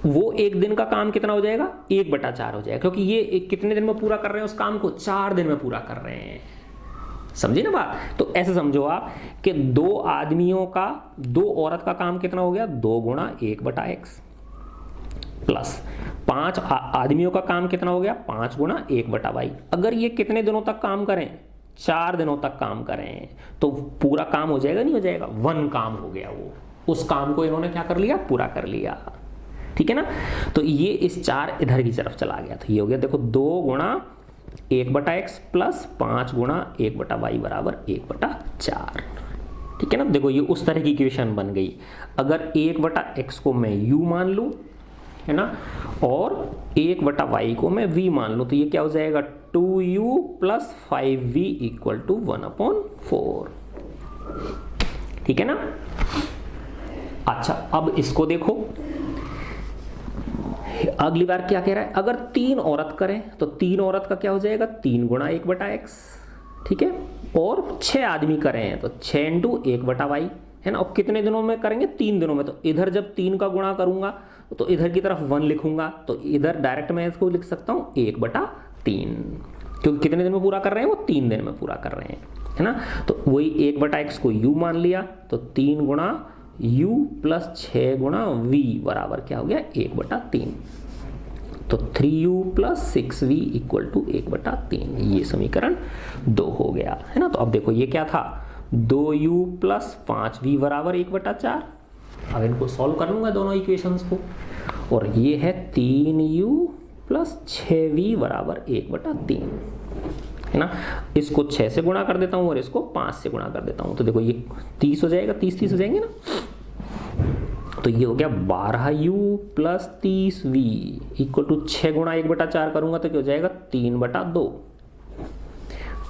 वो एक दिन का काम कितना हो जाएगा, 1/4 हो जाएगा, क्योंकि ये कितने दिन में पूरा कर रहे हैं उस काम को, 4 दिन में पूरा कर रहे हैं, समझे ना बात। तो ऐसे समझो आप कि 2 आदमियों का, 2 औरत का काम कितना हो गया, 2 गुणा 1/x प्लस 5 आदमियों का काम कितना हो गया, 5 गुणा 1/y। अगर ये कितने दिनों तक काम करें, 4 दिनों तक काम करें, तो पूरा काम हो जाएगा नहीं हो जाएगा, 1 काम हो गया, वो उस काम को इन्होंने क्या कर लिया, पूरा कर लिया, ठीक है ना। तो ये इस 4 इधर की तरफ चला गया, तो ये हो गया देखो 2 गुणा 1/x प्लस 5 गुणा 1/y बराबर 1/4, ठीक है ना। देखो ये उस तरह की इक्वेशन बन गई। अगर 1/x को मैं u मान लूं, है ना, और 1/y को मैं v मान लूं, तो ये क्या हो जाएगा, 2u plus 5v equal to 1/4, ठीक है ना। अच्छा अब इसको देखो, अगली बार क्या कह रहा है, अगर 3 औरत करें तो 3 औरत का क्या हो जाएगा, 3 गुणा 1/x, ठीक है, और 6 आदमी करें तो 6 इंटू 1/y, है ना, और कितने दिनों में करेंगे, 3 दिनों में। तो इधर जब 3 का गुणा करूंगा तो इधर की तरफ 1 लिखूंगा, तो इधर डायरेक्ट मैं इसको लिख सकता हूं 1/3, क्योंकि कितने दिन में पूरा कर रहे हैं, वो 3 दिन में पूरा कर रहे हैं, है ना। तो वही 1/x को u मान लिया, तो 3 गुणा u प्लस 6 गुणा v बराबर क्या हो गया, 1/3, तो 3u plus 6v equal to 1/3, ये समीकरण 2 हो गया, है ना। तो अब देखो ये क्या था, 2u प्लस 5v बराबर 1/4। अब इनको सॉल्व कर लूंगा दोनों इक्वेशंस को, और ये है 3u प्लस 6v बराबर 1/3, है ना। इसको 6 से गुणा कर देता हूं और इसको 5 से गुणा कर देता हूं, तो देखो ये 30 हो जाएगा, 30 हो जाएंगे ना। तो ये हो गया 12u plus 30v equal to 6 गुणा 1/4 करूंगा तो क्या हो जाएगा, 3/2।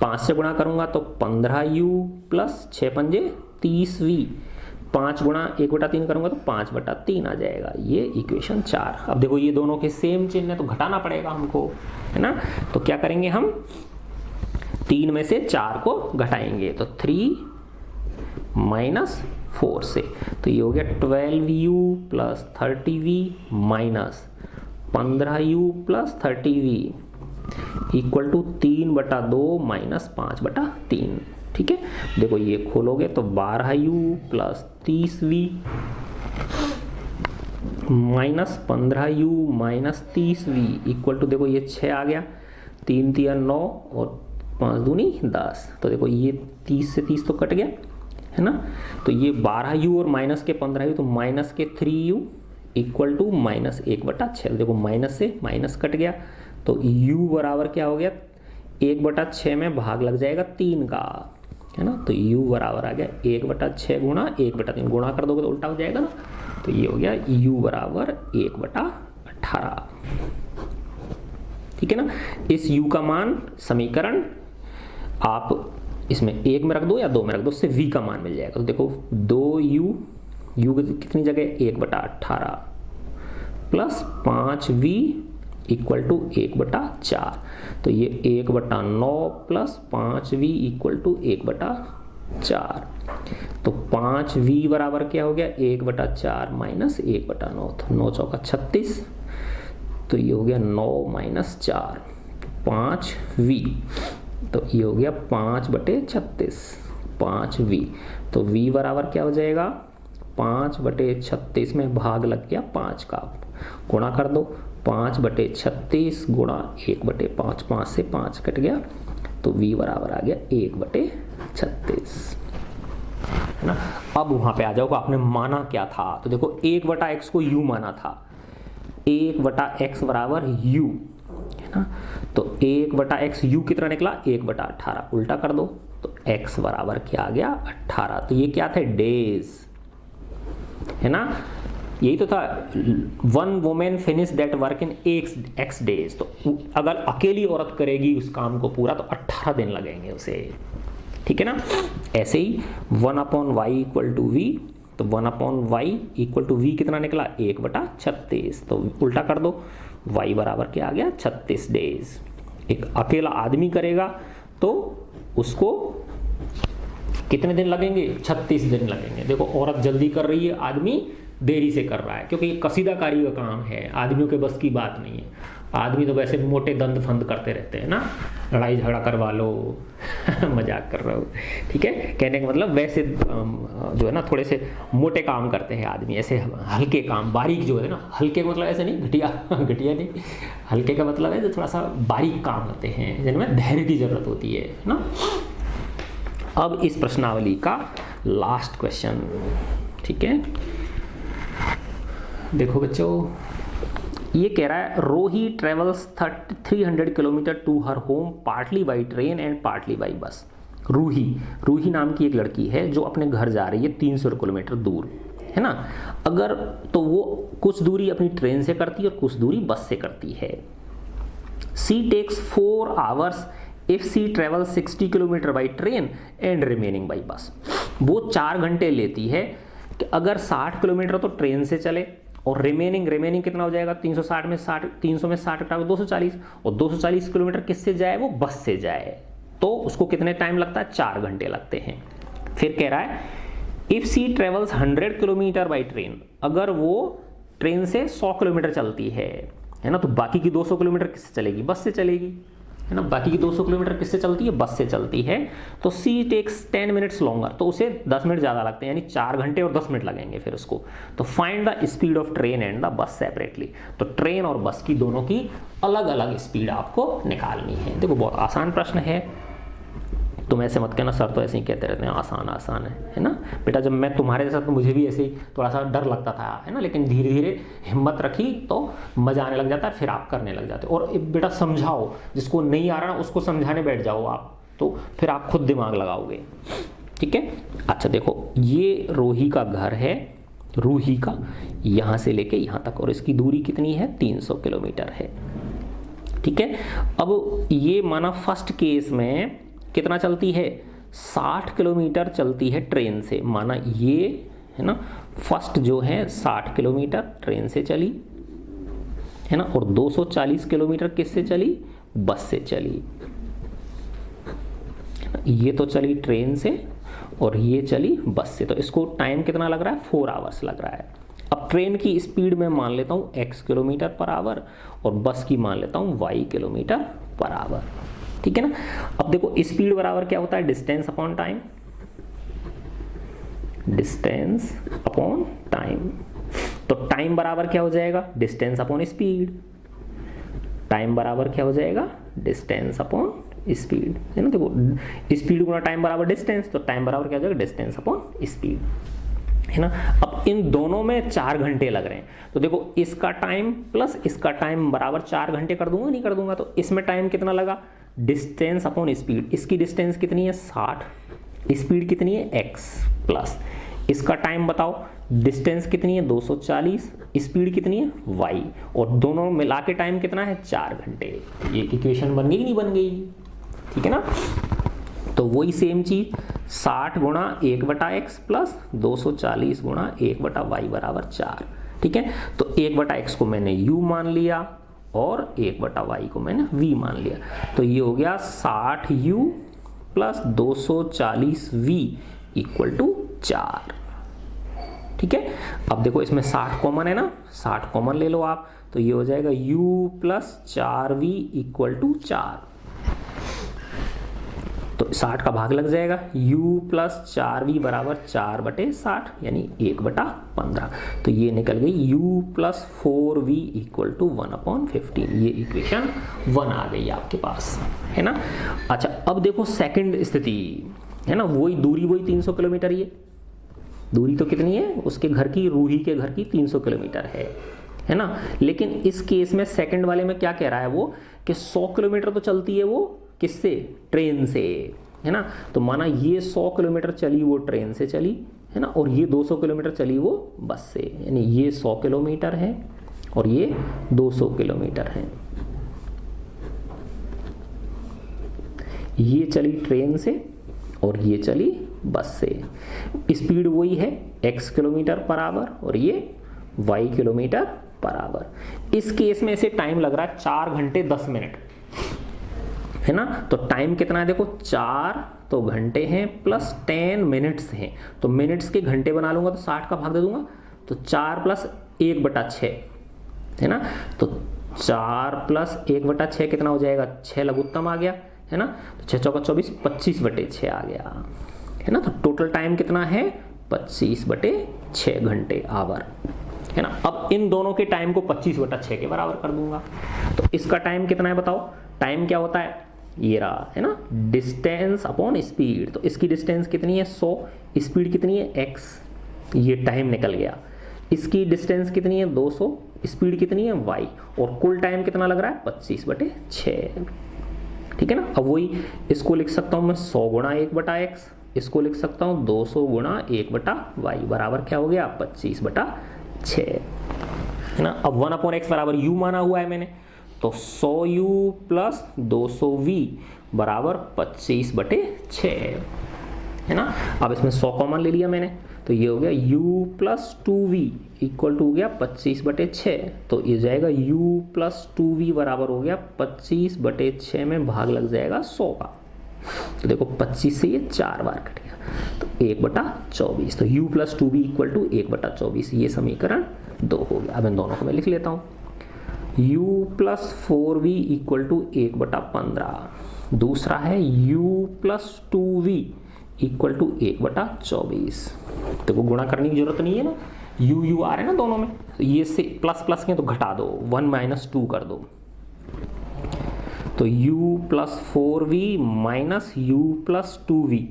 5 से गुणा करूंगा तो 15u प्लस 6 पंजे 30v, 5 गुणा 1/3 करूंगा तो 5/3 आ जाएगा, ये इक्वेशन 4। अब देखो ये दोनों के सेम चिन्ह है तो घटाना पड़ेगा हमको, है ना। तो क्या करेंगे हम, 3 में से 4 को घटाएंगे, तो 3 माइनस 4 से, तो ये हो गया 12u plus 30v minus 15u plus 30v equal to 3/2 minus 5/3, ठीक है। देखो ये खोलोगे तो 12u plus 30v minus 15u minus 30v equal to, देखो ये 6 आ गया, 3 3 9 और 5 दूनी 10, तो देखो ये 30 से 30 तो कट गया, है ना। तो ये 12u और माइनस के 15u, तो माइनस के 3u इक्वल टू माइनस 1/6, देखो माइनस से माइनस कट गया, तो u बराबर क्या हो गया, 1/6 में भाग लग जाएगा 3 का, है ना। तो u बराबर आ गया 1/6 गुणा 1/3, गुणा कर दोगे तो उल्टा हो जाएगा ना, तो ये हो गया u बराबर 1/18, ठीक है ना। इस u का मान समीकरण आप इसमें 1 में रख दो या 2 में रख दो, उससे v का मान मिल जाएगा। तो देखो 2u, u कितनी जगह 1/18 प्लस 5v इक्वल टू 1/4, तो ये 1/9 प्लस 5v इक्वल टू 1/4, तो 5v बराबर क्या हो गया, 1/4 माइनस 1/9, तो 9 चौका 36, तो ये हो गया 9 माइनस 4 5v, तो ये हो गया 5/36 5v, तो v बराबर क्या हो जाएगा, 5/36 में भाग लग गया 5 का, गुणा कर दो, 5/36 गुणा 1/5, 5 से 5 कट गया, तो v बराबर आ गया 1/36, है ना। अब वहां पे आ जाओगे, आपने माना क्या था, तो देखो 1/x को u माना था, 1/x बराबर u, है ना। तो 1/x u कितना निकला, 1/18, उल्टा कर दो तो x बराबर क्या आ गया, 18। तो ये क्या थे, डेज, है ना, यही तो था, 1 women finish that work in x days. तो अगर अकेली औरत करेगी उस काम को पूरा तो 18 दिन लगेंगे उसे, ठीक है ना। ऐसे ही 1/y इक्वल टू v, तो 1/y इक्वल टू v कितना निकला 1/36। तो उल्टा कर दो, y बराबर क्या आ गया 36 डेज। एक अकेला आदमी करेगा तो उसको कितने दिन लगेंगे 36 दिन लगेंगे। देखो औरत जल्दी कर रही है, आदमी देरी से कर रहा है, क्योंकि ये कसीदाकारी का काम है, आदमियों के बस की बात नहीं है। आदमी तो वैसे मोटे दंड फंद करते रहते हैं ना, लड़ाई झगड़ा करवा लो मजाक कर रहा हूँ, ठीक है। कहने का मतलब वैसे जो है ना थोड़े से मोटे काम करते हैं आदमी, ऐसे हल्के काम बारीक जो है ना, हल्के मतलब ऐसे नहीं घटिया घटिया नहीं, हल्के का मतलब है जो थोड़ा सा बारीक काम होते हैं जिनमें धैर्य की जरूरत होती है ना। अब इस प्रश्नावली का लास्ट क्वेश्चन, ठीक है। देखो बच्चों, ये कह रहा है Rohi travels 300 kilometre to her home partly by train and partly by bus. Ruhi नाम की एक लड़की है जो अपने घर जा रही है 300 किलोमीटर दूर, है ना। अगर तो वो कुछ दूरी अपनी ट्रेन से करती है और कुछ दूरी बस से करती है। She takes 4 hours if she travel 60 kilometre by train and remaining by bus. वो 4 घंटे लेती है कि अगर 60 किलोमीटर तो ट्रेन से चले और रिमेनिंग कितना हो जाएगा 360 में 60 घटा 240, और 240 किलोमीटर किससे जाए वो बस से जाए, तो उसको कितने टाइम लगता है 4 घंटे लगते हैं। फिर कह रहा है if she travels 100 kilometre by train, अगर वो ट्रेन से 100 किलोमीटर चलती है ना, तो बाकी की 200 किलोमीटर किससे चलेगी बस से चलेगी, है ना। बाकी की 200 किलोमीटर किससे चलती है बस से चलती है। तो सी टेक्स 10 मिनट्स लॉन्गर, तो उसे 10 मिनट ज़्यादा लगते हैं, यानी 4 घंटे और 10 मिनट लगेंगे फिर उसको। तो find the speed of train and the bus separately, तो ट्रेन और बस की दोनों की अलग अलग स्पीड आपको निकालनी है। देखो बहुत आसान प्रश्न है, तुम ऐसे मत कहना सर तो ऐसे ही कहते रहते हैं आसान है ना। बेटा जब मैं तुम्हारे जैसा तो मुझे भी ऐसे ही थोड़ा सा डर लगता था, है ना, लेकिन धीरे धीरे हिम्मत रखी तो मजा आने लग जाता है, फिर आप करने लग जाते हो। और बेटा समझाओ, जिसको नहीं आ रहा ना उसको समझाने बैठ जाओ आप, तो फिर आप खुद दिमाग लगाओगे, ठीक है। अच्छा देखो, ये रोही का घर है, रूही का, यहाँ से लेके यहाँ तक, और इसकी दूरी कितनी है 300 किलोमीटर है, ठीक है। अब ये माना फर्स्ट केस में कितना चलती है 60 किलोमीटर चलती है ट्रेन से, माना ये है ना फर्स्ट जो है 60 किलोमीटर ट्रेन से चली, है ना, और 240 किलोमीटर किससे चली बस से चली, ये तो चली ट्रेन से और ये चली बस से, तो इसको टाइम कितना लग रहा है 4 आवर्स लग रहा है। अब ट्रेन की स्पीड में मान लेता हूँ x किलोमीटर पर आवर और बस की मान लेता हूँ y किलोमीटर पर आवर, ठीक है ना। अब देखो स्पीड बराबर क्या होता है distance upon time, distance upon time. तो टाइम बराबर क्या हो जाएगा डिस्टेंस अपॉन स्पीड, टाइम बराबर क्या हो जाएगा डिस्टेंस अपॉन स्पीड, है ना। देखो स्पीड गुना टाइम बराबर डिस्टेंस, तो टाइम बराबर क्या हो जाएगा डिस्टेंस अपॉन स्पीड, है ना। अब इन दोनों में 4 घंटे लग रहे हैं, तो देखो इसका टाइम प्लस इसका टाइम बराबर 4 घंटे कर दूंगा नहीं कर दूंगा, तो इसमें टाइम कितना लगा डिस्टेंस अपॉन स्पीड, इसकी डिस्टेंस कितनी है 60, स्पीड कितनी है x प्लस इसका टाइम बताओ डिस्टेंस कितनी है 240, स्पीड कितनी है y, और दोनों मिला के टाइम कितना है 4 घंटे। ये इक्वेशन बन गई नहीं बन गई, ठीक है ना। तो वही सेम चीज 60 गुणा 1/x प्लस 240 गुणा 1/y बराबर 4, ठीक है। तो 1/x को मैंने u मान लिया और 1/y को मैंने v मान लिया, तो ये हो गया 60u plus 240v equal to 4, ठीक है। अब देखो इसमें 60 कॉमन है ना, 60 कॉमन ले लो आप, तो ये हो जाएगा u plus 4v equal to 4, तो 60 का भाग लग जाएगा, u प्लस 4v बराबर 4/60 यानी 1/15, तो ये निकल गई u plus 4v equal to 1/15। ये इक्वेशन 1 आ गई आपके पास, है ना। अच्छा अब देखो सेकंड स्थिति, है ना, वही दूरी वही 300 किलोमीटर, ये दूरी तो कितनी है उसके घर की, रूही के घर की 300 किलोमीटर है ना। लेकिन इस केस में सेकंड वाले में क्या कह रहा है वो कि 100 किलोमीटर तो चलती है वो किससे ट्रेन से, है ना। तो माना ये 100 किलोमीटर चली वो ट्रेन से चली, है ना, और ये 200 किलोमीटर चली वो बस से, यानी ये 100 किलोमीटर है और ये 200 किलोमीटर है। ये चली ट्रेन से और ये चली बस से। स्पीड वही है x किलोमीटर पर आवर और ये y किलोमीटर पर आवर। इस केस में इसे टाइम लग रहा है 4 घंटे 10 मिनट, है ना। तो टाइम कितना है देखो, 4 तो घंटे हैं प्लस 10 मिनट्स हैं, तो मिनट्स के घंटे बना लूंगा तो 60 का भाग दे दूंगा, तो 4 + 1/6 है ना। तो 4 + 1/6 कितना हो जाएगा, 6 लघुत्तम आ गया, है ना। तो 6 चौका 24, 25/6 आ गया, है ना। तो टोटल टाइम कितना है, 25/6 घंटे आवर, है ना। अब इन दोनों के टाइम को 25/6 के बराबर कर दूंगा। तो इसका टाइम कितना है बताओ, टाइम क्या होता है, ये रहा, है ना, डिस्टेंस अपॉन स्पीड। तो इसकी डिस्टेंस कितनी है 100, स्पीड कितनी है x, ये टाइम निकल गया। इसकी डिस्टेंस कितनी है 200, स्पीड कितनी है y, और कुल टाइम कितना लग रहा है 25/6, ठीक है ना। अब वही इसको लिख सकता हूं मैं 100 × 1/x, इसको लिख सकता हूं 200 × 1/y बराबर क्या हो गया 25/6, है ना। अब 1/x बराबर u माना हुआ है मैंने, तो 100u + 200v बराबर 25/6, है ना। अब इसमें 100 कॉमन ले लिया मैंने, तो ये हो गया u + 2v = हो गया 25/6, तो ये जाएगा u + 2v बराबर हो गया 25/6 में भाग लग जाएगा 100 का। तो देखो 25 से ये 4 बार कट गया, तो 1/24, तो u + 2v = 1/24, ये समीकरण 2 हो गया। अब इन दोनों को मैं लिख लेता हूँ, u + 4v = 1/15, दूसरा है u + 2v = 1/24। देखो गुणा करने की जरूरत नहीं है ना, u आ रहे हैं ना दोनों में, तो ये से प्लस प्लस के तो घटा दो, 1 - 2 कर दो, तो u + 4v - u + 2v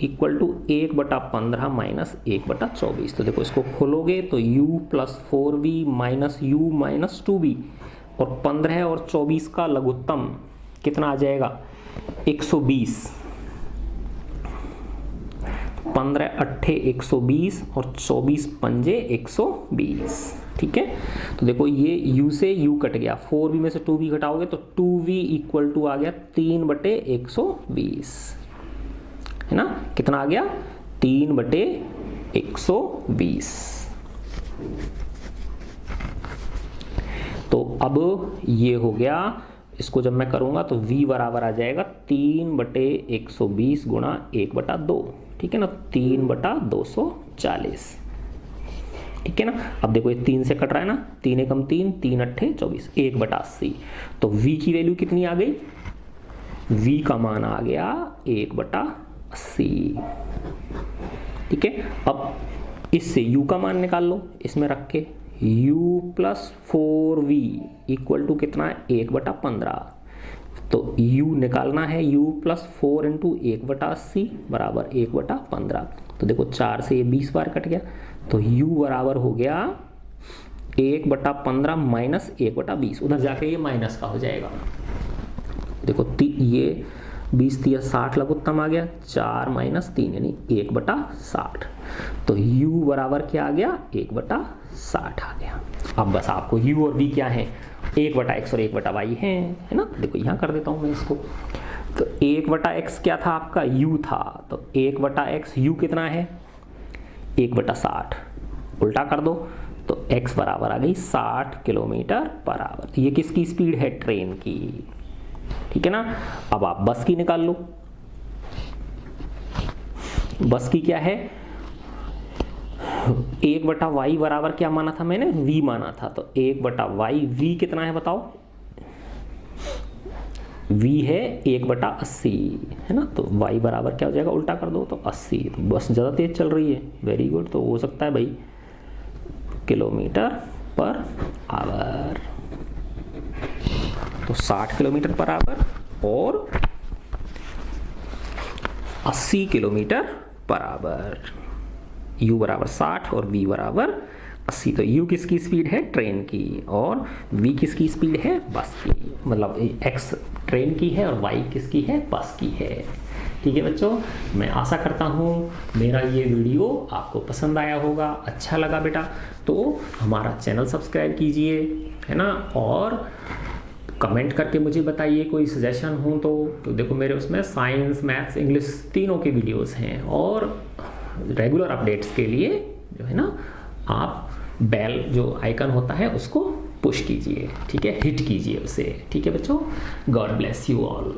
= 1/15 - 1/24। तो देखो इसको खोलोगे तो u + 4v - u - 2v, और 15 और 24 का लघुत्तम कितना आ जाएगा 120, 15 8 120 और 24 पंजे 120, ठीक है। तो देखो ये u से u कट गया, 4v में से 2v घटाओगे तो 2v = आ गया 3/120, है ना। कितना आ गया 3/120। तो अब ये हो गया, इसको जब मैं करूंगा तो v बराबर आ जाएगा 3/120 × 1/2, ठीक है ना, 3/240, ठीक है ना। अब देखो ये 3 से कट रहा है ना, 3 × 3 3 8 24, 1/80। तो v की वैल्यू कितनी आ गई, v का मान आ गया 1/80, ठीक है। अब इससे u का मान निकाल लो, इसमें रख के u + 4v = कितना है 1/15, तो u निकालना है, u + 4 × 1/80 बराबर 1/15। तो देखो 4 से ये 20 बार कट गया, तो u बराबर हो गया 1/15 - 1/20, उधर जाके ये माइनस का हो जाएगा। देखो ये 20 × 60 लघुत्तम आ गया, 4 - 3 यानी 1/60, तो u बराबर क्या आ गया 1/60 आ गया। अब बस आपको u और v क्या है, 1/x और 1/y है ना। देखो यहाँ कर देता हूँ मैं इसको, तो 1/x क्या था आपका u था, तो 1/x u कितना है 1/60, उल्टा कर दो तो x बराबर आ गई 60 km/h। तो ये किसकी स्पीड है, ट्रेन की, ठीक है ना। अब आप बस की निकाल लो, बस की क्या है 1/y बराबर क्या माना था मैंने, v माना था, तो 1/y, v कितना है बताओ, v है 1/80, है ना। तो y बराबर क्या हो जाएगा, उल्टा कर दो तो 80। तो बस ज़्यादा तेज चल रही है, वेरी गुड, तो हो सकता है भाई km/h, तो 60 km/h और 80 km/h, u बराबर 60 और v बराबर 80। तो u किसकी स्पीड है, ट्रेन की, और v किसकी स्पीड है, बस की, मतलब x ट्रेन की है और y किसकी है, बस की है, ठीक है बच्चों। मैं आशा करता हूँ मेरा ये वीडियो आपको पसंद आया होगा, अच्छा लगा बेटा तो हमारा चैनल सब्सक्राइब कीजिए, है ना, और कमेंट करके मुझे बताइए कोई सजेशन हो तो देखो मेरे उसमें साइंस, मैथ्स, इंग्लिश तीनों के वीडियोस हैं। और रेगुलर अपडेट्स के लिए जो है ना आप बेल जो आइकन होता है उसको पुश कीजिए, ठीक है, हिट कीजिए उसे, ठीक है बच्चों। God bless you all.